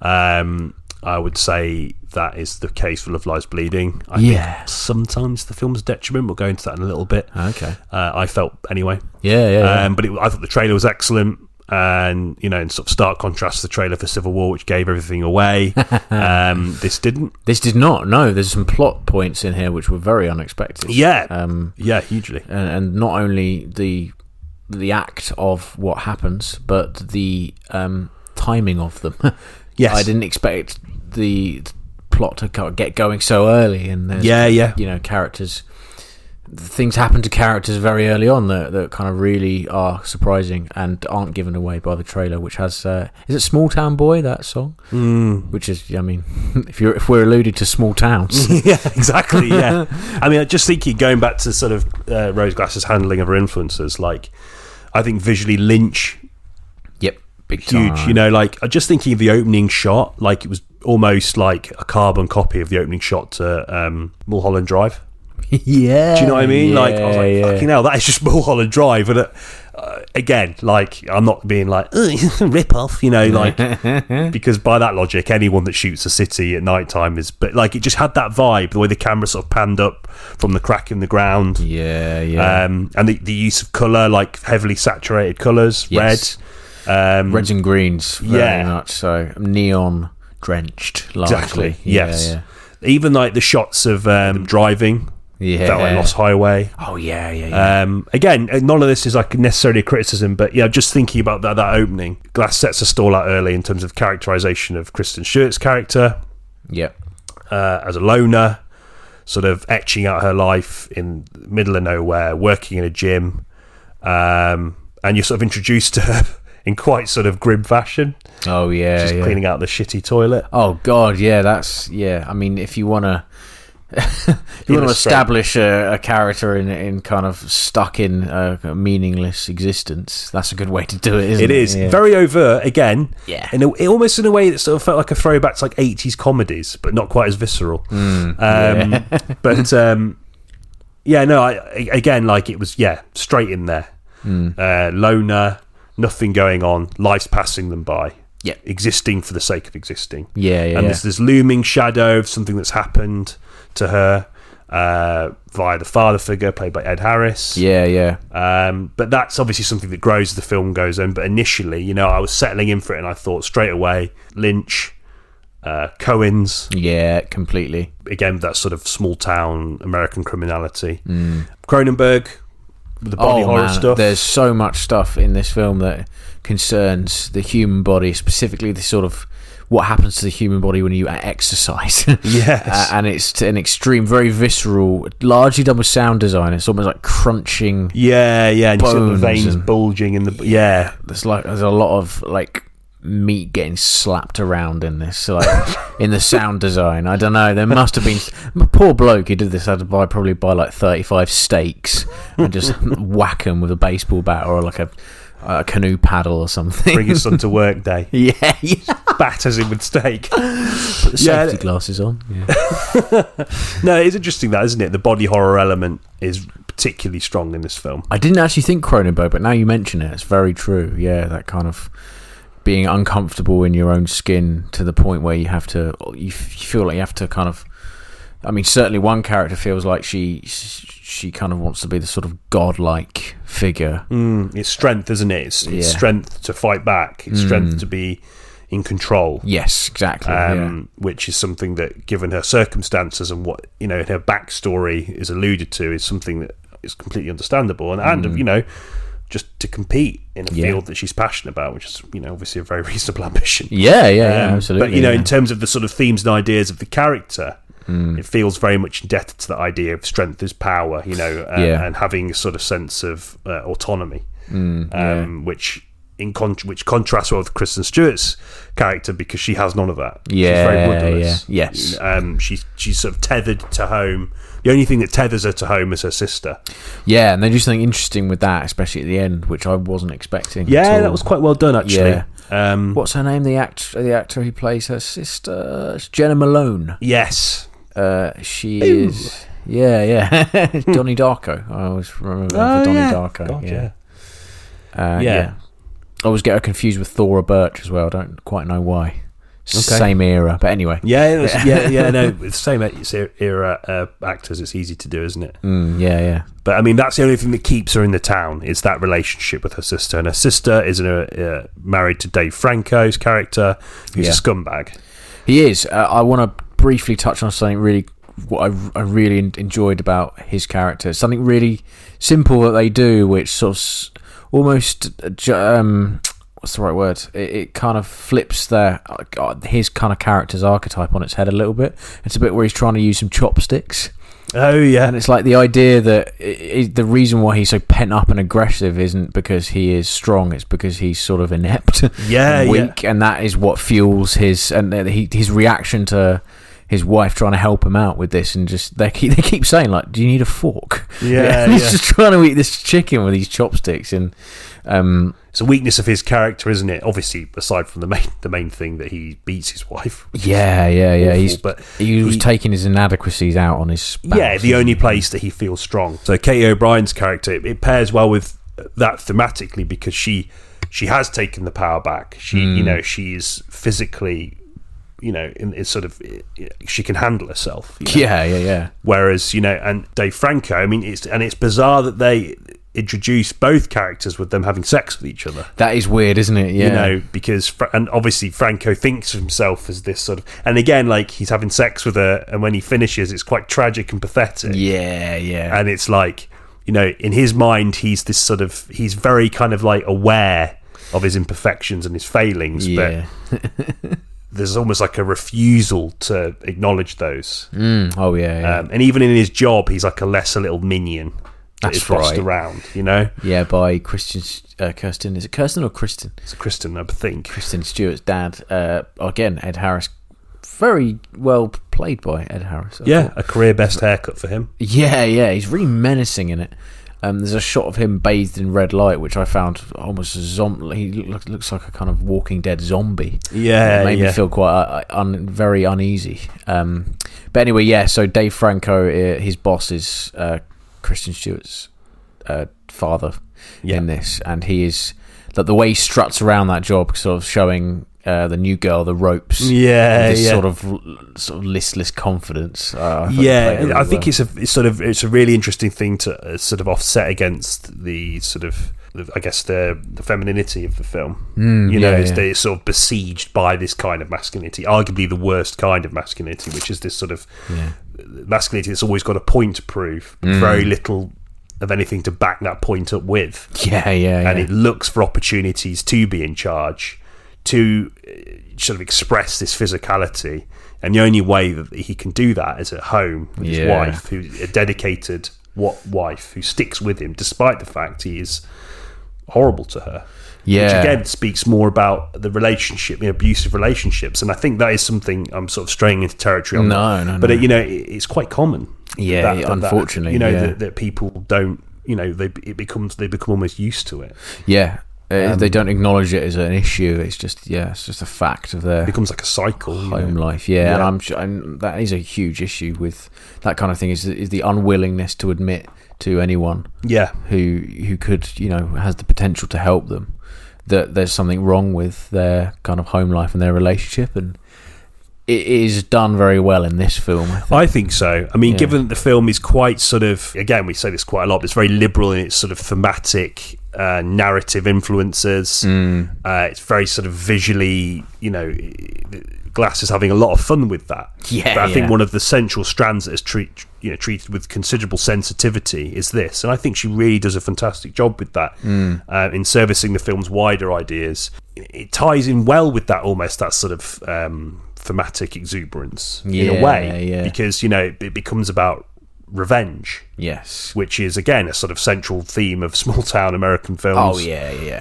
I would say that is the case for Love Lies Bleeding. I think sometimes the film's detriment. We'll go into that in a little bit. Okay. I felt anyway. Yeah. But I thought the trailer was excellent, and in sort of stark contrast to the trailer for Civil War, which gave everything away. This didn't. This did not. No, there's some plot points in here which were very unexpected. Yeah. Hugely. And not only the act of what happens, but the timing of them. Yes. I didn't expect the plot to get going so early, and there's, characters. Things happen to characters very early on that kind of really are surprising and aren't given away by the trailer, which has is it Small Town Boy, that song? Which is, I mean, if we're alluded to small towns. Yeah, exactly. Yeah. I mean, just thinking, going back to sort of Rose Glass's handling of her influences, like I think visually Lynch. Big huge time. Like just thinking of the opening shot, like it was almost like a carbon copy of the opening shot to Mulholland Drive. Yeah, do you know what I mean? Like I was like, fucking hell, that is just Mulholland Drive. And again, like I'm not being like rip off, like because by that logic, anyone that shoots a city at night time is. But like it just had that vibe, the way the camera sort of panned up from the crack in the ground. Yeah. And the use of color, like heavily saturated colors, yes. red. Reds and greens, very much so. Neon drenched, largely. Exactly. Yes. Yeah. Even like the shots of driving. Yeah. Felt like Lost Highway. Oh yeah. Again, none of this is like necessarily a criticism, but just thinking about that opening. Glass sets a stall out early in terms of characterization of Kristen Stewart's character. Yep. As a loner, sort of etching out her life in the middle of nowhere, working in a gym, and you're sort of introduced to her in quite sort of grim fashion. Oh yeah, just cleaning out the shitty toilet. Oh god, yeah, I mean, if you want to establish a character in kind of stuck in a meaningless existence, that's a good way to do it, isn't it? It is very overt again. Yeah, almost in a way that sort of felt like a throwback to like 80s comedies, but not quite as visceral. But again, like it was straight in there. Loner. Nothing going on. Life's passing them by. Yeah, existing for the sake of existing. And there's this looming shadow of something that's happened to her via the father figure played by Ed Harris. But that's obviously something that grows as the film goes on. But initially, I was settling in for it, and I thought straight away Lynch, Coens. Yeah, completely. Again, that sort of small town American criminality. Cronenberg. The body horror stuff. There's so much stuff in this film that concerns the human body, specifically the sort of what happens to the human body when you exercise. Yes. And it's an extreme, very visceral, largely done with sound design. It's almost like crunching. And you see the veins bulging in the. There's a lot of like meat getting slapped around in this, like in the sound design. I don't know. There must have been a poor bloke who did this had to probably buy like 35 steaks and just whack them with a baseball bat or like a canoe paddle or something. Bring his son to work day. Yeah. Batters him with steak. Put the safety glasses on. Yeah. No, it's interesting that, isn't it? The body horror element is particularly strong in this film. I didn't actually think Cronenberg, but now you mention it, it's very true. Yeah, that kind of being uncomfortable in your own skin to the point where you feel like you have to kind of. I mean, certainly one character feels like she kind of wants to be the sort of godlike figure. It's strength, isn't it? It's strength to fight back. It's strength to be in control. Yes, exactly. Which is something that, given her circumstances and what her backstory is alluded to, is something that is completely understandable. And just to compete in a field that she's passionate about, which is obviously a very reasonable ambition. Yeah, absolutely. But in terms of the sort of themes and ideas of the character. It feels very much indebted to the idea of strength as power, and having a sort of sense of autonomy, which contrasts well with Kristen Stewart's character, because she has none of that. Yeah, she's very rudderless. Yes. She's sort of tethered to home. The only thing that tethers her to home is her sister. Yeah, and they do something interesting with that, especially at the end, which I wasn't expecting. Yeah, that was quite well done, actually. Yeah. What's her name? The actor who plays her sister, it's Jenna Malone. She Ooh. is. Yeah. Donnie Darko. I always remember her for Donnie Darko. God, yeah. I always get her confused with Thora Birch as well. I don't quite know why. Same era, but anyway. No, with same era actors, it's easy to do, isn't it? Yeah. But I mean, that's the only thing that keeps her in the town, is that relationship with her sister. And her sister is married to Dave Franco's character, who's a scumbag. He is. I want to briefly touch on something what I really enjoyed about his character. Something really simple that they do, which sort of almost what's the right word? It kind of flips his kind of character's archetype on its head a little bit. It's a bit where he's trying to use some chopsticks. Oh yeah, and it's like the idea that the reason why he's so pent up and aggressive isn't because he is strong; it's because he's sort of inept, and weak, and that is what fuels his reaction to his wife trying to help him out with this, and just they keep saying, like, "Do you need a fork?" He's just trying to eat this chicken with these chopsticks, and it's a weakness of his character, isn't it? Obviously, aside from the main thing that he beats his wife. Awful, he was taking his inadequacies out on his spouse. Yeah, the only place that he feels strong. So Katie O'Brien's character, it pairs well with that thematically, because she has taken the power back. She's physically. It's sort of, she can handle herself. Yeah. Whereas, and Dave Franco, I mean, it's bizarre that they introduce both characters with them having sex with each other. That is weird, isn't it? Yeah. Because, and obviously Franco thinks of himself as this sort of, and again, like, he's having sex with her, and when he finishes, it's quite tragic and pathetic. Yeah. And it's like, in his mind, he's this sort of, he's very kind of like aware of his imperfections and his failings, but there's almost like a refusal to acknowledge those. Oh yeah. And even in his job, he's like a lesser little minion that is bossed around. Yeah, by Kirsten. Is it Kirsten or Kristen? It's Kristen, I think. Kristen Stewart's dad. Again, Ed Harris. Very well played by Ed Harris. I thought. A career best haircut for him. Yeah. He's really menacing in it. There's a shot of him bathed in red light, which I found almost a zombie. He looks like a kind of Walking Dead zombie. Yeah, it made me feel quite very uneasy. But anyway, so Dave Franco, his boss is Kristen Stewart's father in this, and he is the way he struts around that job, sort of showing the new girl the ropes. Sort of listless confidence. I think it's a really interesting thing to sort of offset against the sort of, I guess, the femininity of the film. They're sort of besieged by this kind of masculinity, arguably the worst kind of masculinity, which is this sort of masculinity that's always got a point to prove, but very little of anything to back that point up with. And it looks for opportunities to be in charge, to sort of express this physicality, and the only way that he can do that is at home with his wife, who's a dedicated wife who sticks with him despite the fact he is horrible to her. Yeah. Which again speaks more about the relationship, abusive relationships, and I think that is something I'm sort of straying into territory on. No. But it's quite common. Yeah, unfortunately, that people don't. They become almost used to it. Yeah. They don't acknowledge it as an issue. It's just a fact of their. It becomes like a cycle. Home life, yeah. And I'm sure that is a huge issue with that kind of thing. Is the unwillingness to admit to anyone, who could has the potential to help them, that there's something wrong with their kind of home life and their relationship, and it is done very well in this film. I think so. I mean, given that the film is quite sort of, again, we say this quite a lot, but it's very liberal in its sort of thematic narrative influences. It's very sort of visually, Glass is having a lot of fun with that. Yeah, but I think one of the central strands that is treated with considerable sensitivity is this, and I think she really does a fantastic job with that in servicing the film's wider ideas. It ties in well with that sort of thematic exuberance in a way, because it becomes about revenge, which is again a sort of central theme of small town American films. Thinking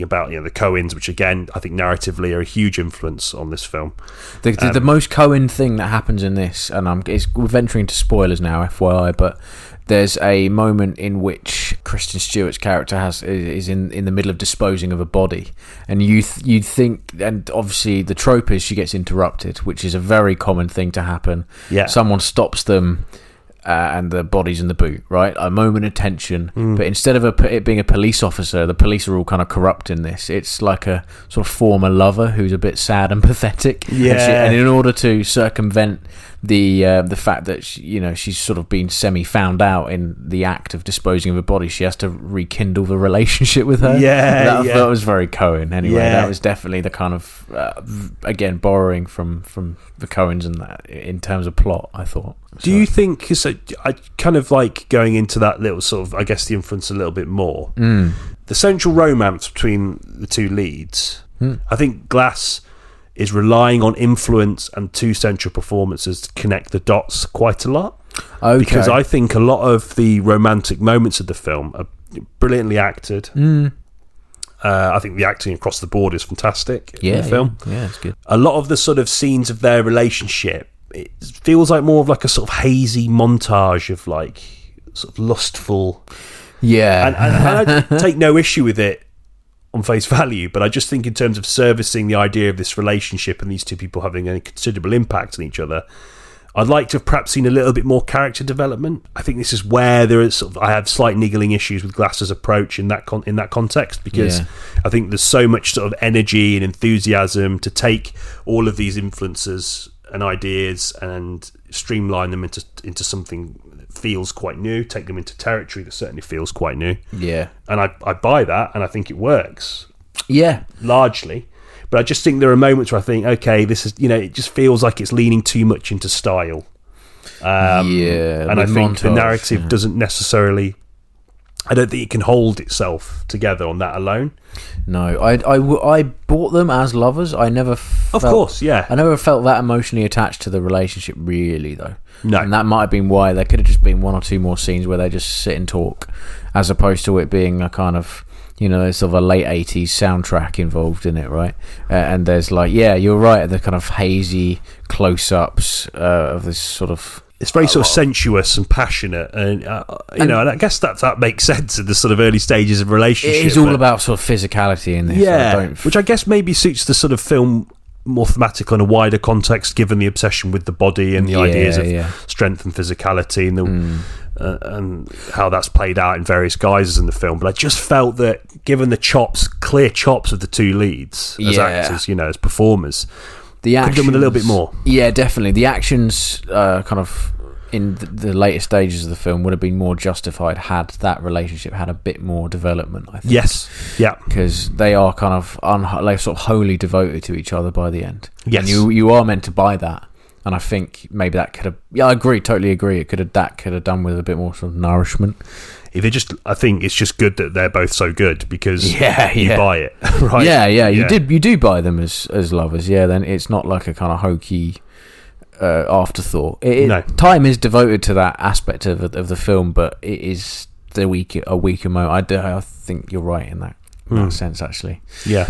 about the Coens, which again I think narratively are a huge influence on this film. The most Coen thing that happens in this, and we're venturing into spoilers now, FYI, but there's a moment in which Kristen Stewart's character is in the middle of disposing of a body, and you'd think, and obviously the trope is she gets interrupted, which is a very common thing to happen. Someone stops them, and the body's in the boot, right? A moment of tension, but instead of it being a police officer, the police are all kind of corrupt in this. It's like a sort of former lover who's a bit sad and pathetic, and in order to circumvent the fact that she's sort of been semi found out in the act of disposing of a body, she has to rekindle the relationship with her. That was very Coen. Anyway, that was definitely the kind of again borrowing from the Coens and that in terms of plot, I thought. Do you think? So I kind of like going into that little sort of, I guess, the influence a little bit more. The central romance between the two leads. I think Glass is relying on influence and two central performances to connect the dots quite a lot. Okay. Because I think a lot of the romantic moments of the film are brilliantly acted. I think the acting across the board is fantastic in the film. Yeah, it's good. A lot of the sort of scenes of their relationship, it feels like more of like a sort of hazy montage of like sort of lustful. Yeah. And I take no issue with it on face value, but I just think in terms of servicing the idea of this relationship and these two people having a considerable impact on each other, I'd like to have perhaps seen a little bit more character development. I think this is where there is I have slight niggling issues with Glass's approach in that context, because I think there's so much sort of energy and enthusiasm to take all of these influences and ideas and streamline them into something that feels quite new, take them into territory that certainly feels quite new. Yeah. And I buy that, and I think it works. Yeah. Largely. But I just think there are moments where I think, okay, this is, it just feels like it's leaning too much into style. And I think the narrative doesn't necessarily, I don't think it can hold itself together on that alone. No, I bought them as lovers. I never felt, of course, yeah. I never felt that emotionally attached to the relationship, really, though. No. And that might have been why there could have just been one or two more scenes where they just sit and talk, as opposed to it being a kind of, there's sort of a late 80s soundtrack involved in it, right? And there's you're right, the kind of hazy close-ups of this sort of... It's very sort of sensuous and passionate, and and I guess that makes sense in the sort of early stages of relationship. It is all about sort of physicality in this. Which I guess maybe suits the sort of film more thematic on a wider context, given the obsession with the body and the ideas of strength and physicality and how that's played out in various guises in the film. But I just felt that given the clear chops of the two leads as actors, as performers, the actions, could have done with a little bit more. Yeah, definitely. The actions kind of in the later stages of the film would have been more justified had that relationship had a bit more development, I think. Yes, yeah. Because they are kind of they're sort of wholly devoted to each other by the end. Yes. And you are meant to buy that. And I think maybe that could have... Yeah, I agree, totally agree. That could have done with a bit more sort of nourishment. I think it's just good that they're both so good, because you buy it, right? Yeah. You do buy them as lovers. Yeah, then it's not like a kind of hokey afterthought. No. Time is devoted to that aspect of the film, but it is a weaker moment. I think you're right in that sense, actually. Yeah.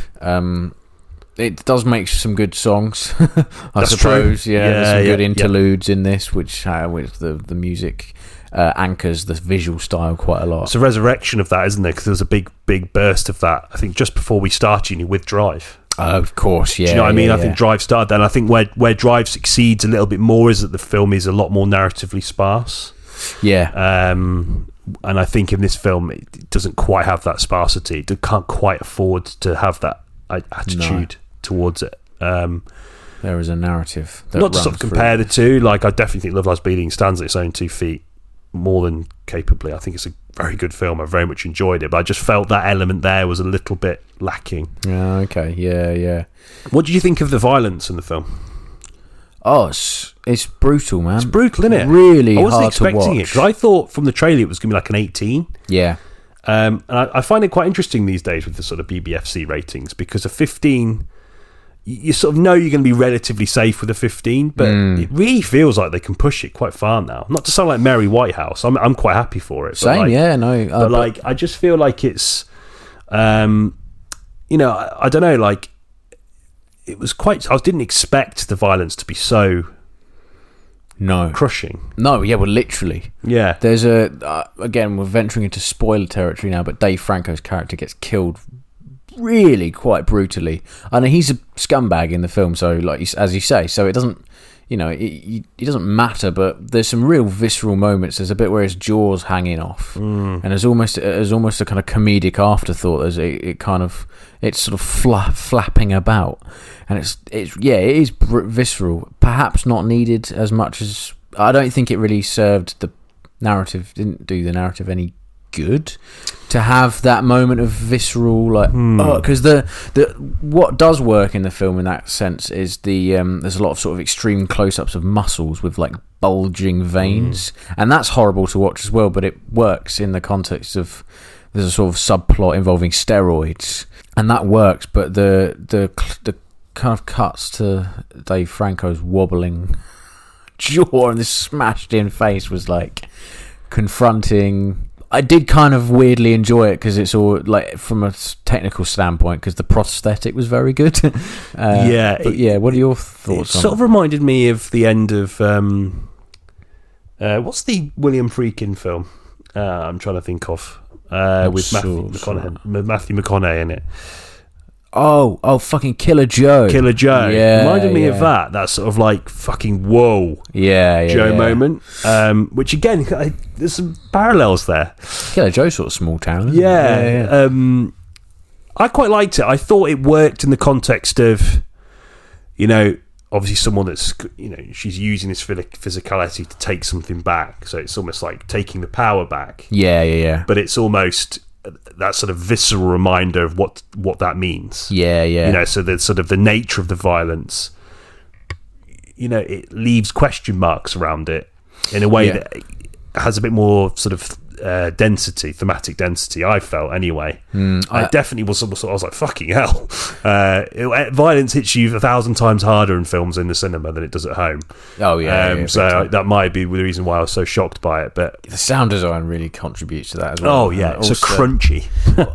It does make some good songs, I That's suppose. true. Yeah, there's some good interludes yeah. in this, which the music anchors the visual style quite a lot. It's a resurrection of that, isn't there? Because there was a big burst of that, I think, just before we started uni with Drive. Of course, yeah. Do you know what I mean? Yeah. I think Drive started then. I think where Drive succeeds a little bit more is that the film is a lot more narratively sparse. Yeah. And I think in this film, it doesn't quite have that sparsity. It can't quite afford to have that attitude towards it. There is a narrative that not to runs sort of compare through. the two. Like, I definitely think Love Lies Bleeding stands on its own 2 feet more than capably. I think it's a very good film. I very much enjoyed it, but I just felt that element there was a little bit lacking. Yeah, okay. Yeah. What did you think of the violence in the film? Oh, it's brutal, man. It's brutal, isn't it? Really I wasn't hard to expecting watch. it, because I thought from the trailer it was going to be like an 18. Yeah. And I find it quite interesting these days with the sort of BBFC ratings, because a 15, you sort of know you're going to be relatively safe with a 15, but it really feels like they can push it quite far now. Not to sound like Mary Whitehouse, I'm quite happy for it. Same, yeah, no. But I just feel like it's, I don't know, like, it was quite, I didn't expect the violence to be so crushing. No, yeah, well, literally. Yeah. There's again, we're venturing into spoiler territory now, but Dave Franco's character gets killed really quite brutally. I know he's a scumbag in the film, so like as you say, so it doesn't, it doesn't matter, but there's some real visceral moments. There's a bit where his jaw's hanging off, and there's almost a kind of comedic afterthought. There's it's sort of flapping about, and it is visceral. Perhaps not needed as much as, I don't think it really served the narrative. Didn't do the narrative any good to have that moment of visceral, like, because the what does work in the film in that sense is there's a lot of sort of extreme close-ups of muscles with like bulging veins, and that's horrible to watch as well, but it works in the context of there's a sort of subplot involving steroids, and that works. But the kind of cuts to Dave Franco's wobbling jaw and this smashed in face was like confronting. I did kind of weirdly enjoy it because it's all like from a technical standpoint, because the prosthetic was very good. What are your thoughts? It sort of reminded me of the end of what's the William Friedkin film? I'm trying to think of with Matthew McConaughey in it. Oh, fucking Killer Joe. Killer Joe. Yeah, reminded me of that sort of like fucking whoa Joe moment. Which again, there's some parallels there. Killer Joe's sort of small town, isn't it? I quite liked it. I thought it worked in the context of, obviously someone that's, she's using this physicality to take something back. So it's almost like taking the power back. Yeah. But it's almost that sort of visceral reminder of what that means. Yeah. So the sort of the nature of the violence, it leaves question marks around it in a way that has a bit more sort of thematic density, I felt anyway. I definitely was I was like, fucking hell. Violence hits you 1,000 times harder in films in the cinema than it does at home. So that might be the reason why I was so shocked by it. But the sound design really contributes to that as well. Oh yeah, it's so crunchy.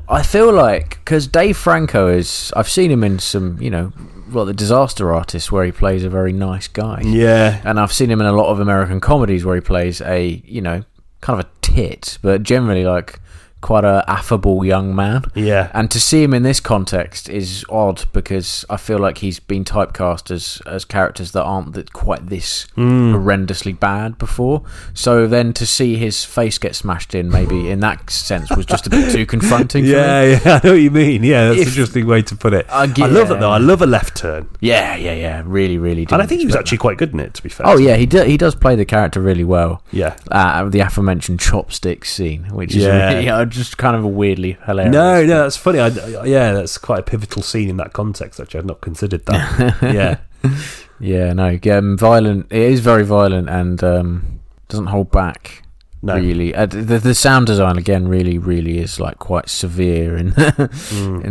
I feel like, because Dave Franco I've seen him in some, The Disaster Artist, where he plays a very nice guy. Yeah. And I've seen him in a lot of American comedies where he plays a, kind of a tit, but generally like quite a affable young man. Yeah. And to see him in this context is odd, because I feel like he's been typecast as characters that aren't quite this horrendously bad before. So then to see his face get smashed in, maybe in that sense, was just a bit too confronting for me. Yeah, I know what you mean. Yeah, that's an interesting way to put it. I love it though. I love a left turn. Yeah. Really, really. And I think he was actually quite good in it, to be fair. Oh yeah, he does play the character really well. Yeah. The aforementioned chopstick scene, which is really, just kind of a weirdly hilarious. No, that's funny. That's quite a pivotal scene in that context. Actually, I'd not considered that. Violent. It is very violent and doesn't hold back. No. Really, the sound design again really is like quite severe, and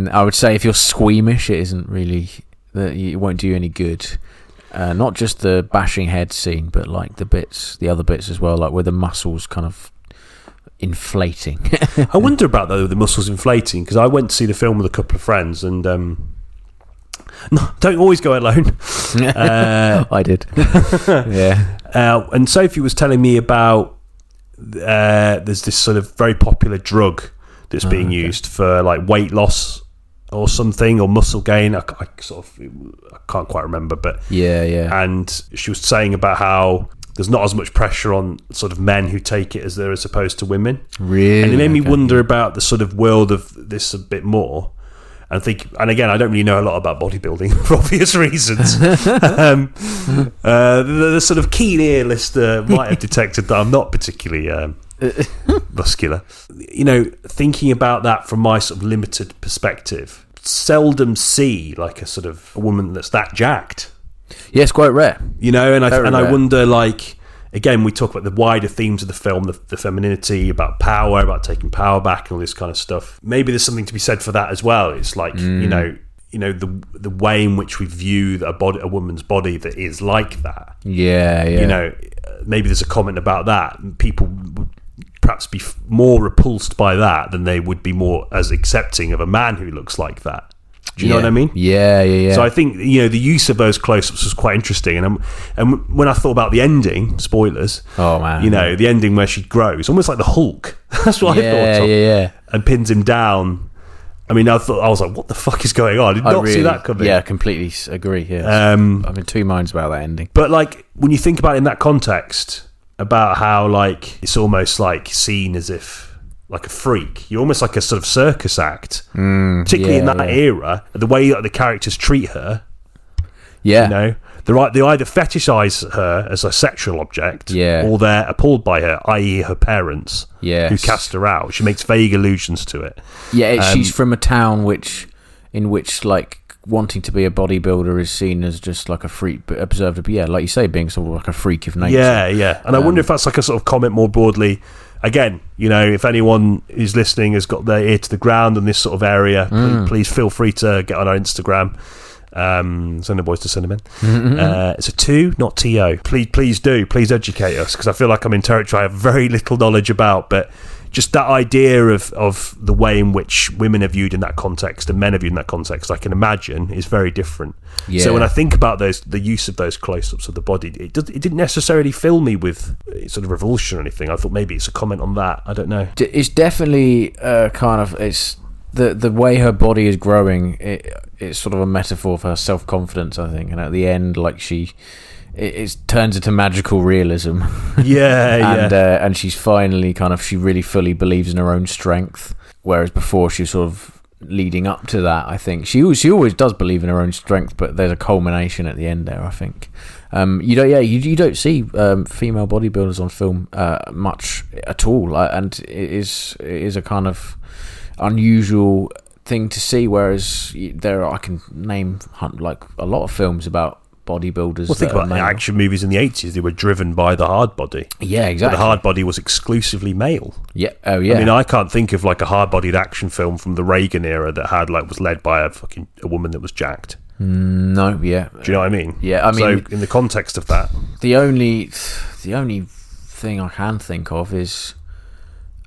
I would say if you're squeamish, it isn't really it won't do you any good. Not just the bashing head scene, but like the other bits as well, like where the muscles kind of inflating. I wonder about the muscles inflating, because I went to see the film with a couple of friends, and no, don't always go alone. I did. Yeah. And Sophie was telling me about there's this sort of very popular drug that's being used for like weight loss or something, or muscle gain. I can't quite remember, but yeah. And she was saying about how there's not as much pressure on sort of men who take it as there is opposed to women. Really? And it made me wonder about the sort of world of this a bit more. And think, and again, I don't really know a lot about bodybuilding for obvious reasons. The sort of keen ear listener might have detected that I'm not particularly muscular. You know, thinking about that from my sort of limited perspective, seldom see like a woman that's that jacked. Yeah, it's quite rare. You know, and Very I rare. wonder, like, again, we talk about the wider themes of the film, the femininity, about power, about taking power back, and all this kind of stuff. Maybe there's something to be said for that as well. It's like, you know, the way in which we view a woman's body that is like that. Yeah. You know, maybe there's a comment about that. People would perhaps be more repulsed by that than they would be more as accepting of a man who looks like that. Do you know what I mean? Yeah. So I think, you know, the use of those close-ups was quite interesting. And when I thought about the ending, spoilers, oh man, you know, the ending where she grows, almost like the Hulk. That's what I thought of. Yeah. And pins him down. I mean, I was like, what the fuck is going on? I did not see that coming. Yeah, completely agree. Yeah, I'm in two minds about that ending. But like, when you think about it in that context, about how like it's almost like seen as if like a freak, you're almost like a sort of circus act, particularly in that era, the way that the characters treat her. Yeah, you know, they either fetishize her as a sexual object, or they're appalled by her, i.e. her parents, who cast her out. She makes vague allusions to it. Yeah, she's from a town in which like wanting to be a bodybuilder is seen as just like a freak, but observed, like you say, being sort of like a freak of nature. Yeah. And I wonder if that's like a sort of comment more broadly. Again, you know, if anyone who's listening has got their ear to the ground in this sort of area, please feel free to get on our Instagram. Send the boys to send them in. It's a 2, not TO. Please educate us, because I feel like I'm in territory I have very little knowledge about, but just that idea of the way in which women are viewed in that context and men are viewed in that context, I can imagine, is very different. Yeah. So when I think about the use of those close-ups of the body, it didn't necessarily fill me with sort of revulsion or anything. I thought maybe it's a comment on that. I don't know. It's definitely it's the way her body is growing. It's sort of a metaphor for her self-confidence, I think. And at the end, like it turns into magical realism. And she's finally she really fully believes in her own strength, whereas before she was sort of leading up to that. I think she always does believe in her own strength, but there's a culmination at the end there, I think. You don't see female bodybuilders on film much at all, and it is a kind of unusual thing to see, whereas I can name like a lot of films about bodybuilders. Well, think about the action movies in the 80s. They were driven by the hard body. Yeah, exactly. But the hard body was exclusively male. Yeah. Oh, yeah. I mean, I can't think of like a hard-bodied action film from the Reagan era that was led by a woman that was jacked. No, yeah. Do you know what I mean? Yeah, I mean, so in the context of that, the only thing I can think of is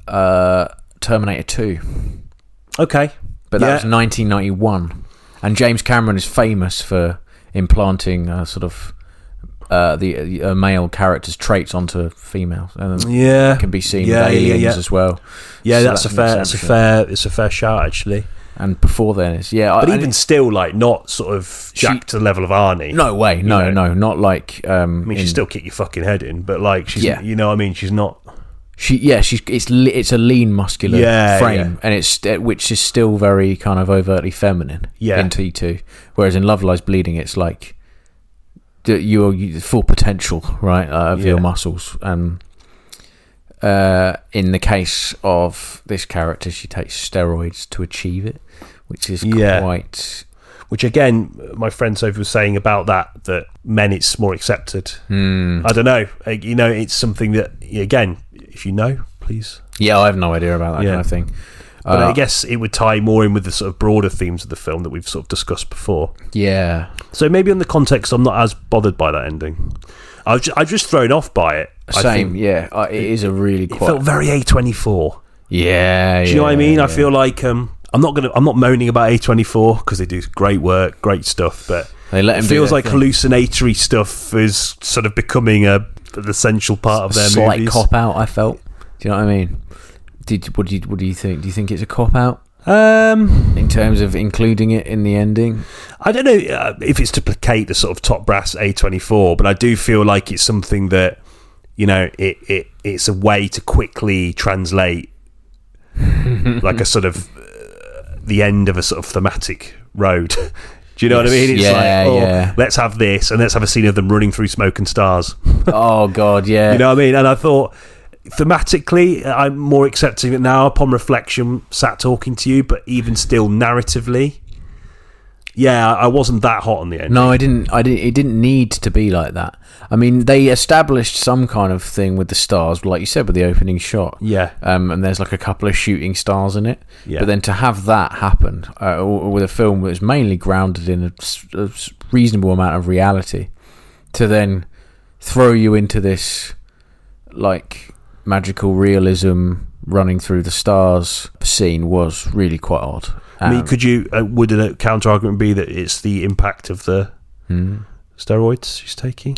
Terminator 2. Okay. But that was 1991, and James Cameron is famous for implanting sort of the male character's traits onto females, and it can be seen with Aliens as well. Yeah, so it's a fair shout, actually. And before then, but even still, like, not sort of jacked to the level of Arnie. No way, no, not like. I mean, she still kick your fucking head in, but like, she's, you know what I mean? She's not. It's a lean, muscular frame, and which is still very kind of overtly feminine in T2. Whereas in Love Lies Bleeding, it's like your full potential, right, of your muscles. And in the case of this character, she takes steroids to achieve it, which is quite. Which again, my friend Sophie was saying about that men it's more accepted. I don't know. You know, it's something that again. If you know, please. Yeah, I have no idea about that kind of thing. But I guess it would tie more in with the sort of broader themes of the film that we've sort of discussed before. Yeah. So maybe in the context, I'm not as bothered by that ending. I was just thrown off by it. Same, yeah. It is a really It felt very A24. Yeah, do you know what I mean? I feel like I'm not moaning about A24 because they do great work, great stuff, but it feels like hallucinatory stuff is sort of becoming an essential part of their slight movies. Cop out, I felt. Do you know what I mean? What do you think? Do you think it's a cop out? In terms of including it in the ending, I don't know if it's to placate the sort of top brass A24, but I do feel like it's something that, you know, it's a way to quickly translate like a sort of the end of a sort of thematic road. Do you know what I mean? It's let's have this, and let's have a scene of them running through smoke and stars. Oh God, yeah. You know what I mean? And I thought, thematically, I'm more accepting it now upon reflection, sat talking to you, but even still narratively, I wasn't that hot on the end. No, I didn't. It didn't need to be like that. I mean, they established some kind of thing with the stars, like you said, with the opening shot. Yeah. And there's like a couple of shooting stars in it. Yeah. But then to have that happen with a film that's mainly grounded in a reasonable amount of reality, to then throw you into this like magical realism running through the stars scene was really quite odd. I mean, would a counter argument be that it's the impact of the steroids she's taking?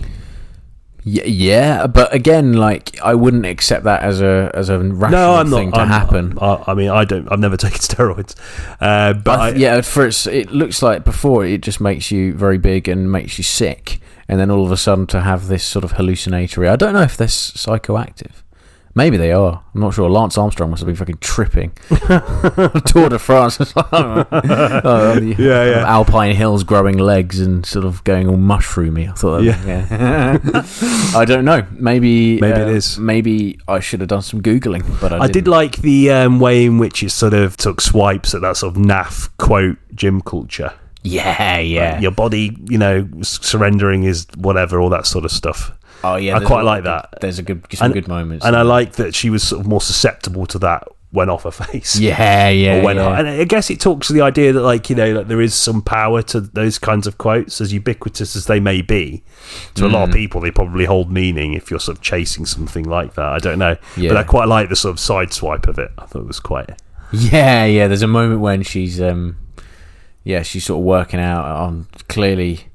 Yeah, but again, like, I wouldn't accept that as a rational thing to happen. I mean, I've never taken steroids, but it looks like before it just makes you very big and makes you sick, and then all of a sudden to have this sort of hallucinatory. I don't know if they're psychoactive. Maybe they are. I'm not sure. Lance Armstrong must have been fucking tripping. Tour de France. Alpine hills growing legs and sort of going all mushroomy. I thought I don't know. Maybe it is. Maybe I should have done some Googling, but I did like the way in which it sort of took swipes at that sort of naff quote gym culture. Yeah. Like your body, you know, surrendering is whatever, all that sort of stuff. Oh yeah, I quite like that. There's some good moments, and I like that she was sort of more susceptible to that when off her face. Yeah. And I guess it talks to the idea that, like, you know, like there is some power to those kinds of quotes, as ubiquitous as they may be. To a lot of people, they probably hold meaning if you're sort of chasing something like that. I don't know, but I quite like the sort of side swipe of it. I thought it was quite. Yeah. There's a moment when she's she's sort of working out on clearly.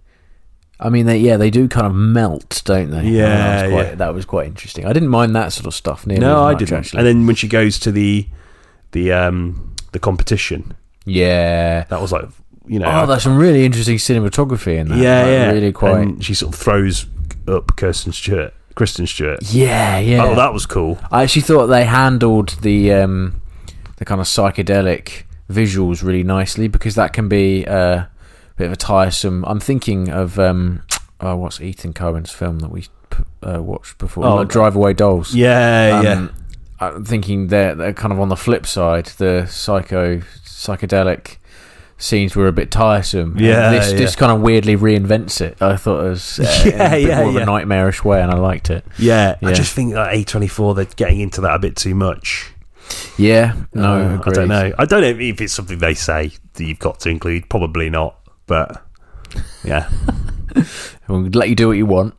I mean, they do kind of melt, don't they? Yeah, that was quite interesting. I didn't mind that sort of stuff nearly as much, I didn't. Actually. And then when she goes to the competition, that was like, you know, there's some really interesting cinematography in that. Really quite. And she sort of throws up Kristen Stewart. Yeah. Oh, that was cool. I actually thought they handled the kind of psychedelic visuals really nicely, because that can be bit of a tiresome. I'm thinking of what's Ethan Cohen's film that we watched before, Drive Away Dolls. Yeah. I'm thinking they're kind of on the flip side. The psychedelic scenes were a bit tiresome. This kind of weirdly reinvents it. I thought it was in a bit more of a nightmarish way, and I liked it. Yeah. I just think that A24, they're getting into that a bit too much. Yeah, I don't know. I don't know if it's something they say that you've got to include. Probably not. But yeah, we'll let you do what you want.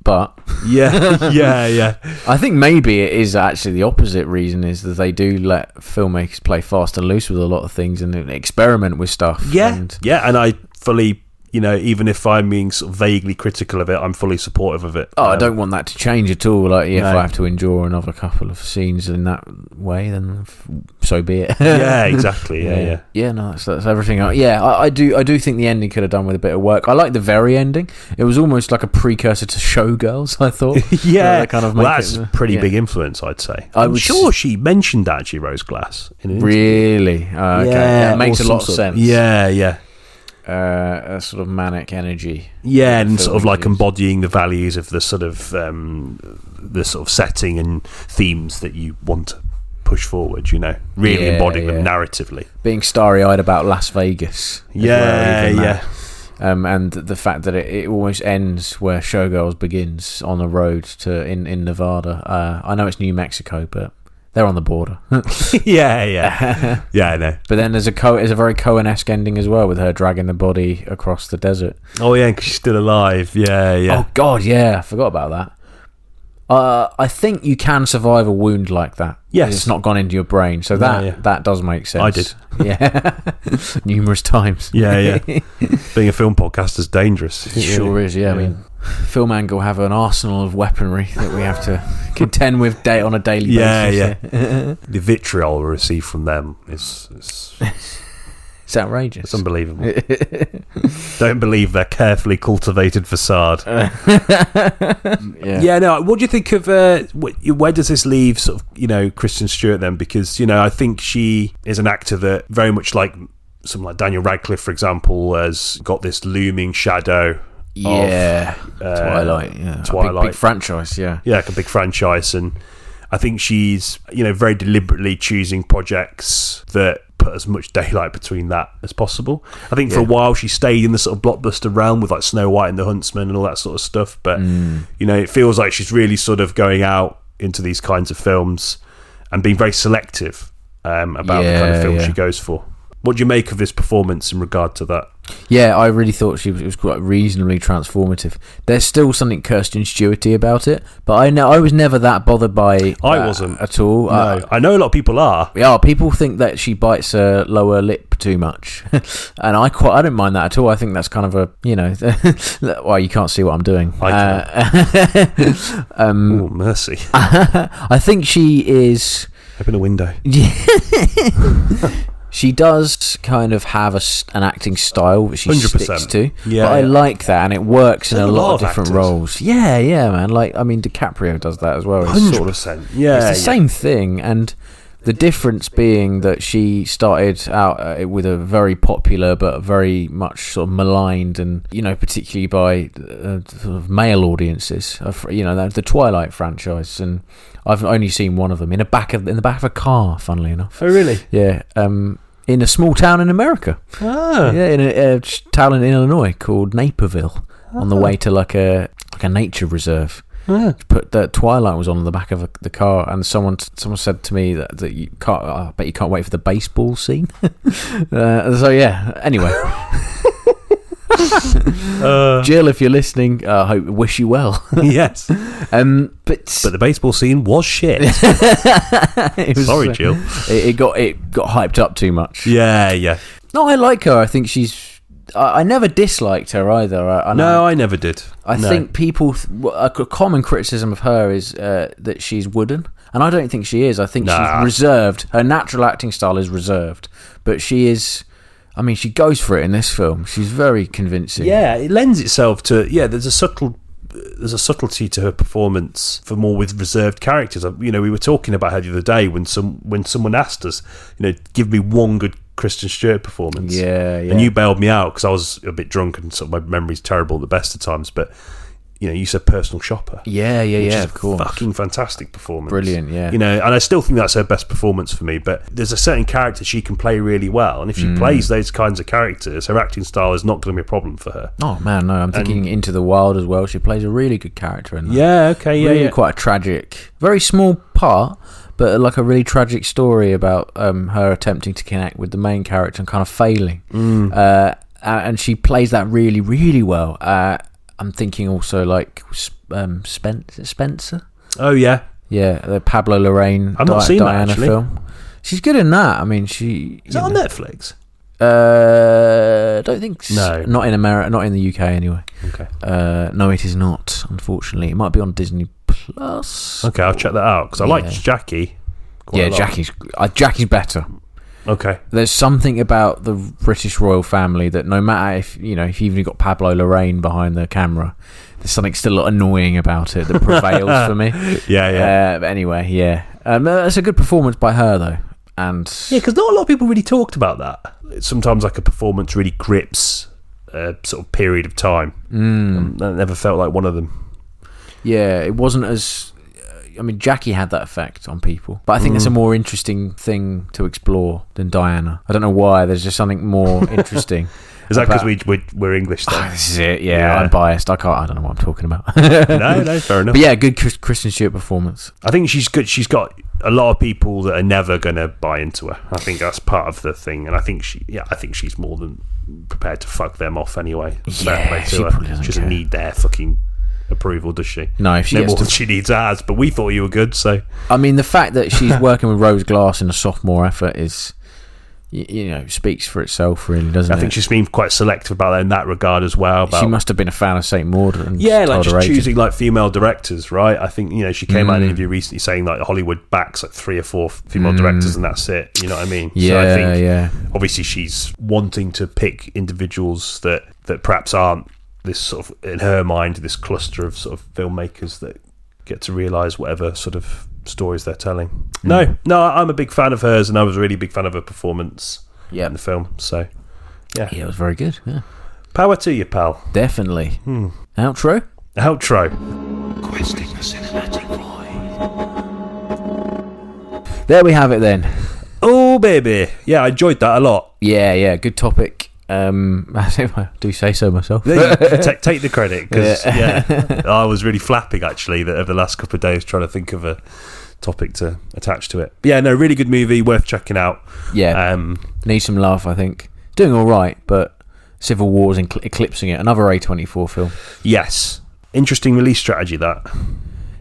But yeah. I think maybe it is actually the opposite reason, is that they do let filmmakers play fast and loose with a lot of things and experiment with stuff. And I fully, you know, even if I'm being sort of vaguely critical of it, I'm fully supportive of it. I don't want that to change at all. Like, if I have to endure another couple of scenes in that way, then so be it. Yeah, exactly. Yeah. No, that's everything. I do think the ending could have done with a bit of work. I like the very ending. It was almost like a precursor to Showgirls, I thought. That's a pretty big influence, I'd say. I'm sure she mentioned that, she Rose Glass in an interview. Really? Okay. Yeah, it makes a lot of sense. Yeah. A sort of manic energy, and sort of like embodying the values of the sort of setting and themes that you want to push forward. You know, really embodying them narratively. Being starry-eyed about Las Vegas. Yeah. And the fact that it almost ends where Showgirls begins, on the road to in Nevada. I know it's New Mexico, but they're on the border. yeah, I know. But then there's a very Coen-esque ending as well, with her dragging the body across the desert. Oh yeah, because she's still alive. Yeah. Oh God, yeah, I forgot about that. I think you can survive a wound like that. Yes, it's not gone into your brain, so that does make sense. I did. Yeah, numerous times. Yeah. Being a film podcast is dangerous. It sure is. Yeah, I mean, Film Angle have an arsenal of weaponry that we have to contend with on a daily basis. Yeah. The vitriol we receive from them is it's outrageous. It's unbelievable. Don't believe their carefully cultivated facade. Yeah. No. What do you think of? Where does this leave sort of Kristen Stewart then? Because I think she is an actor that very much like someone like Daniel Radcliffe, for example, has got this looming shadow. Yeah, of, Twilight. Yeah, Twilight, big franchise. Yeah, like a big franchise, and I think she's very deliberately choosing projects that put as much daylight between that as possible. I think for a while she stayed in the sort of blockbuster realm with like Snow White and the Huntsman and all that sort of stuff, but it feels like she's really sort of going out into these kinds of films and being very selective about the kind of film she goes for. What do you make of this performance in regard to that? Yeah, I really thought it was quite reasonably transformative. There's still something Kirsten Stewart-y about it, but I was never that bothered by I wasn't at all. No, I know a lot of people are. Yeah, people think that she bites her lower lip too much, and I don't mind that at all. I think that's kind of a well, you can't see what I'm doing. I can. Oh, mercy! I think she is. Open a window. She does kind of have an acting style that she 100%. sticks to. Yeah, but I like that, and it works in a lot of different actors. roles. Yeah, man. Like, I mean, DiCaprio does that as well. 100%. Yeah, it's the same thing, and the difference being that she started out with a very popular but very much sort of maligned, and particularly by sort of male audiences. The Twilight franchise, and I've only seen one of them in the back of a car. Funnily enough. Oh, really? Yeah. In a small town in America. Ah. Yeah, in a town in Illinois called Naperville, on the way to like a nature reserve. Ah. Put that Twilight was on the back of the car, and someone said to me that you can't. I bet you can't wait for the baseball scene. So yeah. Anyway. Jill, if you're listening, I wish you well. Yes. But the baseball scene was shit. Sorry, Jill. It got hyped up too much. Yeah. No, I like her. I think she's. I never disliked her either. I never did. I think people. A common criticism of her is that she's wooden, and I don't think she is. I think she's reserved. Her natural acting style is reserved, but she is. I mean, she goes for it in this film. She's very convincing. Yeah, it lends itself to. Yeah, there's a subtlety to her performance for more with reserved characters. We were talking about her the other day when someone asked us, give me one good Kristen Stewart performance. Yeah. And you bailed me out because I was a bit drunk and sort of my memory's terrible at the best of times. But you said Personal Shopper. Yeah, of course. Fucking fantastic performance. Brilliant, yeah. And I still think that's her best performance for me, but there's a certain character she can play really well, and if she plays those kinds of characters, her acting style is not going to be a problem for her. Oh, man, no, I'm thinking Into the Wild as well. She plays a really good character in that. Yeah, okay, yeah. Really quite a tragic, very small part, but like a really tragic story about her attempting to connect with the main character and kind of failing. And she plays that really, really well. I'm thinking also like Spencer. Oh yeah, the Pablo Larraín. I've not seen Diana that actually. Film. She's good in that. I mean, she is it on Netflix? Don't think so. No, not in America, not in the UK anyway. Okay. No, it is not. Unfortunately, it might be on Disney Plus. Okay, I'll check that out because I liked Jackie. Jackie's better. Okay. There's something about the British royal family that no matter if you've even got Pablo Larraín behind the camera, there's something still annoying about it that prevails for me. Yeah. But anyway, that's a good performance by her though, and because not a lot of people really talked about that. Sometimes like a performance really grips a sort of period of time. I never felt like one of them. Yeah, it wasn't as. I mean, Jackie had that effect on people, but I think it's a more interesting thing to explore than Diana. I don't know why. There's just something more interesting. Is that because we're English? This is it. Yeah, I'm biased. I don't know what I'm talking about. No, fair enough. But yeah, good Kristen Stewart performance. I think she's good. She's got a lot of people that are never going to buy into her. I think that's part of the thing, and I think she's more than prepared to fuck them off anyway. Yeah, she doesn't need their fucking approval, does she? No, if she no more than she needs ours. But we thought you were good, so I mean, the fact that she's working with Rose Glass in a sophomore effort is, speaks for itself, really, doesn't it? I think she's been quite selective about that in that regard as well. She must have been a fan of St. Maud. And like just choosing like female directors, right? I think she came out in an interview recently saying like Hollywood backs like 3 or 4 female directors and that's it. You know what I mean? Yeah, so I think obviously she's wanting to pick individuals that perhaps aren't this sort of, in her mind, this cluster of sort of filmmakers that get to realise whatever sort of stories they're telling. No, I'm a big fan of hers, and I was a really big fan of her performance in the film. So, yeah, it was very good. Yeah, power to you, pal. Definitely. Outro. Questing the cinematic void. There we have it then. Oh baby, yeah, I enjoyed that a lot. Yeah, good topic. I do say so myself. Take the credit, because I was really flapping actually that over the last couple of days trying to think of a topic to attach to it. But yeah, no, really good movie, worth checking out. Yeah, needs some love. I think doing all right, but Civil War's eclipsing it. Another A24 film. Yes, interesting release strategy that.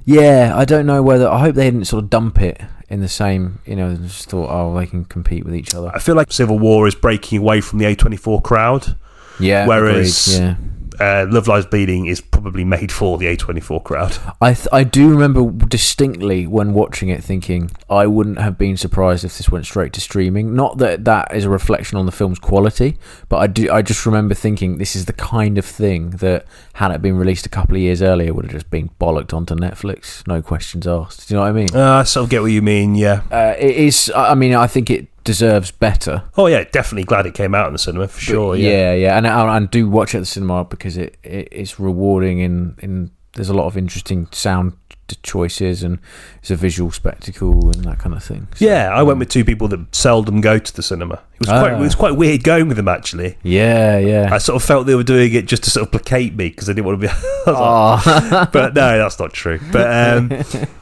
Yeah, I don't know whether. I hope they didn't sort of dump it in the same, just thought, they can compete with each other. I feel like Civil War is breaking away from the A24 crowd. Yeah, whereas agreed, Love Lies Bleeding is probably made for the A24 crowd. I do remember distinctly when watching it thinking I wouldn't have been surprised if this went straight to streaming. Not that is a reflection on the film's quality, but I just remember thinking this is the kind of thing that, had it been released a couple of years earlier, would have just been bollocked onto Netflix, no questions asked. Do you know what I mean? I sort of get what you mean, yeah. It is, I mean, I think it deserves better. Oh yeah, definitely glad it came out in the cinema for sure. Yeah, and do watch it at the cinema because it's rewarding in there's a lot of interesting sound choices and it's a visual spectacle and that kind of thing. So, yeah, I went with 2 people that seldom go to the cinema. It was quite weird going with them actually. Yeah. I sort of felt they were doing it just to sort of placate me because they didn't want to be. Like, but no, that's not true. But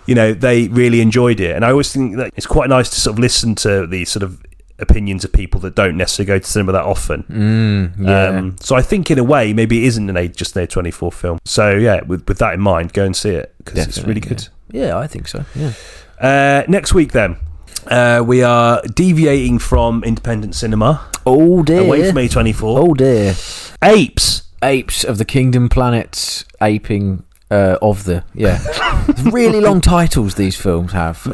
they really enjoyed it, and I always think that it's quite nice to sort of listen to the sort of opinions of people that don't necessarily go to cinema that often. So I think in a way maybe it isn't just an A24 film. So yeah, with that in mind, go and see it because it's really good. Yeah, I think so. Yeah. Next week then, we are deviating from independent cinema. Oh dear. Away from A24. Oh dear. Apes of the Kingdom Planets aping really long titles these films have.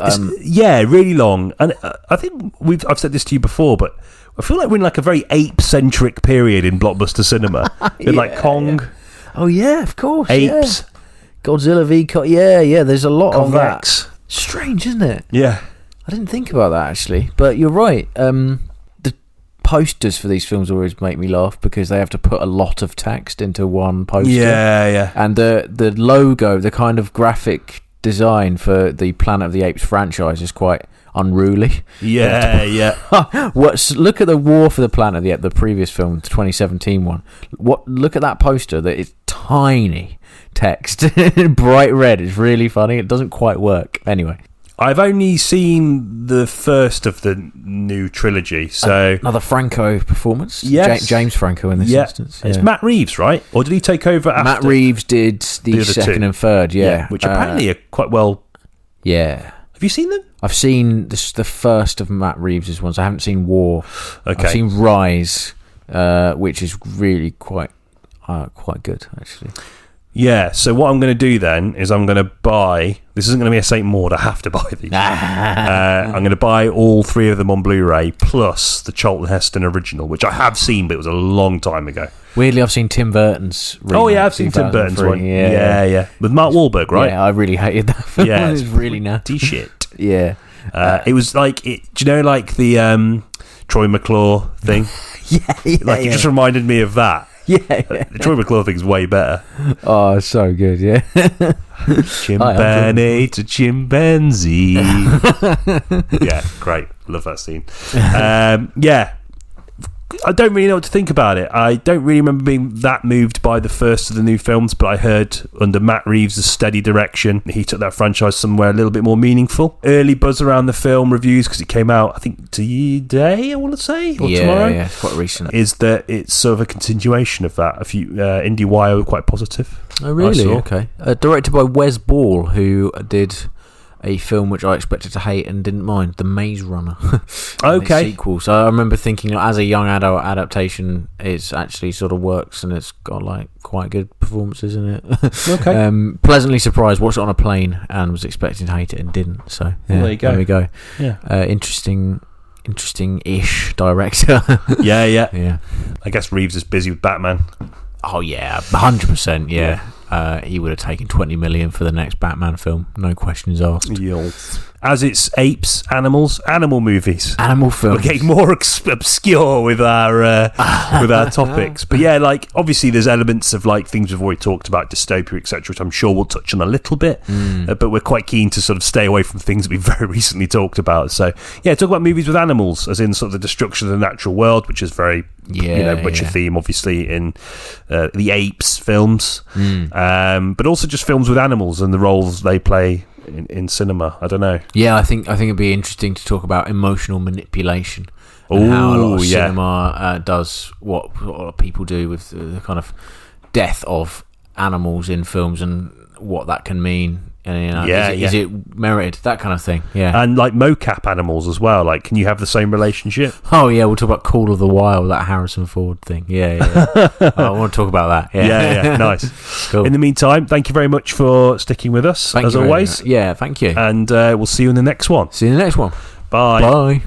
Really long, and I think I've said this to you before, but I feel like we're in like a very ape-centric period in blockbuster cinema. Like Kong. Oh yeah, of course. Apes. Godzilla v. There's a lot of that. Strange, isn't it? Yeah. I didn't think about that actually, but you're right. The posters for these films always make me laugh because they have to put a lot of text into one poster. Yeah. And the logo, the kind of graphic design for the Planet of the Apes franchise is quite unruly. Yeah. Look at the War for the Planet of the Apes, the previous film, the 2017 one. Look at that poster. That is tiny text, bright red. It's really funny. It doesn't quite work. Anyway. I've only seen the first of the new trilogy, so another Franco performance. Yes, James Franco in this instance. It's Matt Reeves, right? Or did he take over after? Matt Reeves did the second and third, which apparently are quite well. Yeah. Have you seen them? I've seen the first of Matt Reeves' ones. I haven't seen War. Okay. I've seen Rise, which is really quite good actually. Yeah, so what I'm going to do then is I'm going to buy... This isn't going to be a St. Maud, I have to buy these. I'm going to buy all 3 of them on Blu-ray, plus the Charlton Heston original, which I have seen, but it was a long time ago. Weirdly, I've seen Tim Burton's remake. Oh, yeah, I've seen Tim Burton's one. Yeah. With Mark Wahlberg, right? Yeah, I really hated that film. Yeah, it was really nasty. Shit. Yeah. It was like... do you know, like the Troy McClure thing? Yeah. It just reminded me of that. The Troy McClure thing's way better. Oh, so good, yeah. Chimpanzee to chimpanzee. Yeah, great. Love that scene. Yeah. I don't really know what to think about it. I don't really remember being that moved by the first of the new films, but I heard under Matt Reeves' steady direction, he took that franchise somewhere a little bit more meaningful. Early buzz around the film reviews, because it came out, I think, today, I want to say, or tomorrow. Yeah, it's quite recent. Is that it's sort of a continuation of that. A few IndieWire were quite positive. Oh, really? Okay. Directed by Wes Ball, who did a film which I expected to hate and didn't mind, The Maze Runner. Okay. Sequel. So I remember thinking, like, as a young adult adaptation, it's actually sort of works and it's got like quite good performances in it. Okay. Pleasantly surprised, watched it on a plane and was expecting to hate it and didn't. So yeah, well, there you go. There we go. Yeah. Interesting-ish director. Yeah. I guess Reeves is busy with Batman. Oh yeah, 100%. Yeah. He would have taken 20 million for the next Batman film, no questions asked. As it's apes, animal movies. Animal films. We're getting more obscure with our topics, but yeah, like obviously there's elements of like things we've already talked about, dystopia, etc., which I'm sure we'll touch on a little bit. But we're quite keen to sort of stay away from things that we've very recently talked about. So yeah, talk about movies with animals, as in sort of the destruction of the natural world, which is very much a theme, obviously, in the apes films, but also just films with animals and the roles they play in cinema. I don't know. Yeah, I think it'd be interesting to talk about emotional manipulation and how a lot of cinema does what a lot of people do with the kind of death of animals in films and what that can mean. And, is it merited, that kind of thing? Yeah, and like mocap animals as well. Like, can you have the same relationship? Oh yeah, we'll talk about Call of the Wild, that Harrison Ford thing. Yeah. I want to talk about that. Yeah, nice. Cool. In the meantime, thank you very much for sticking with us, as always. Yeah, thank you. And we'll see you in the next one. See you in the next one. Bye. Bye.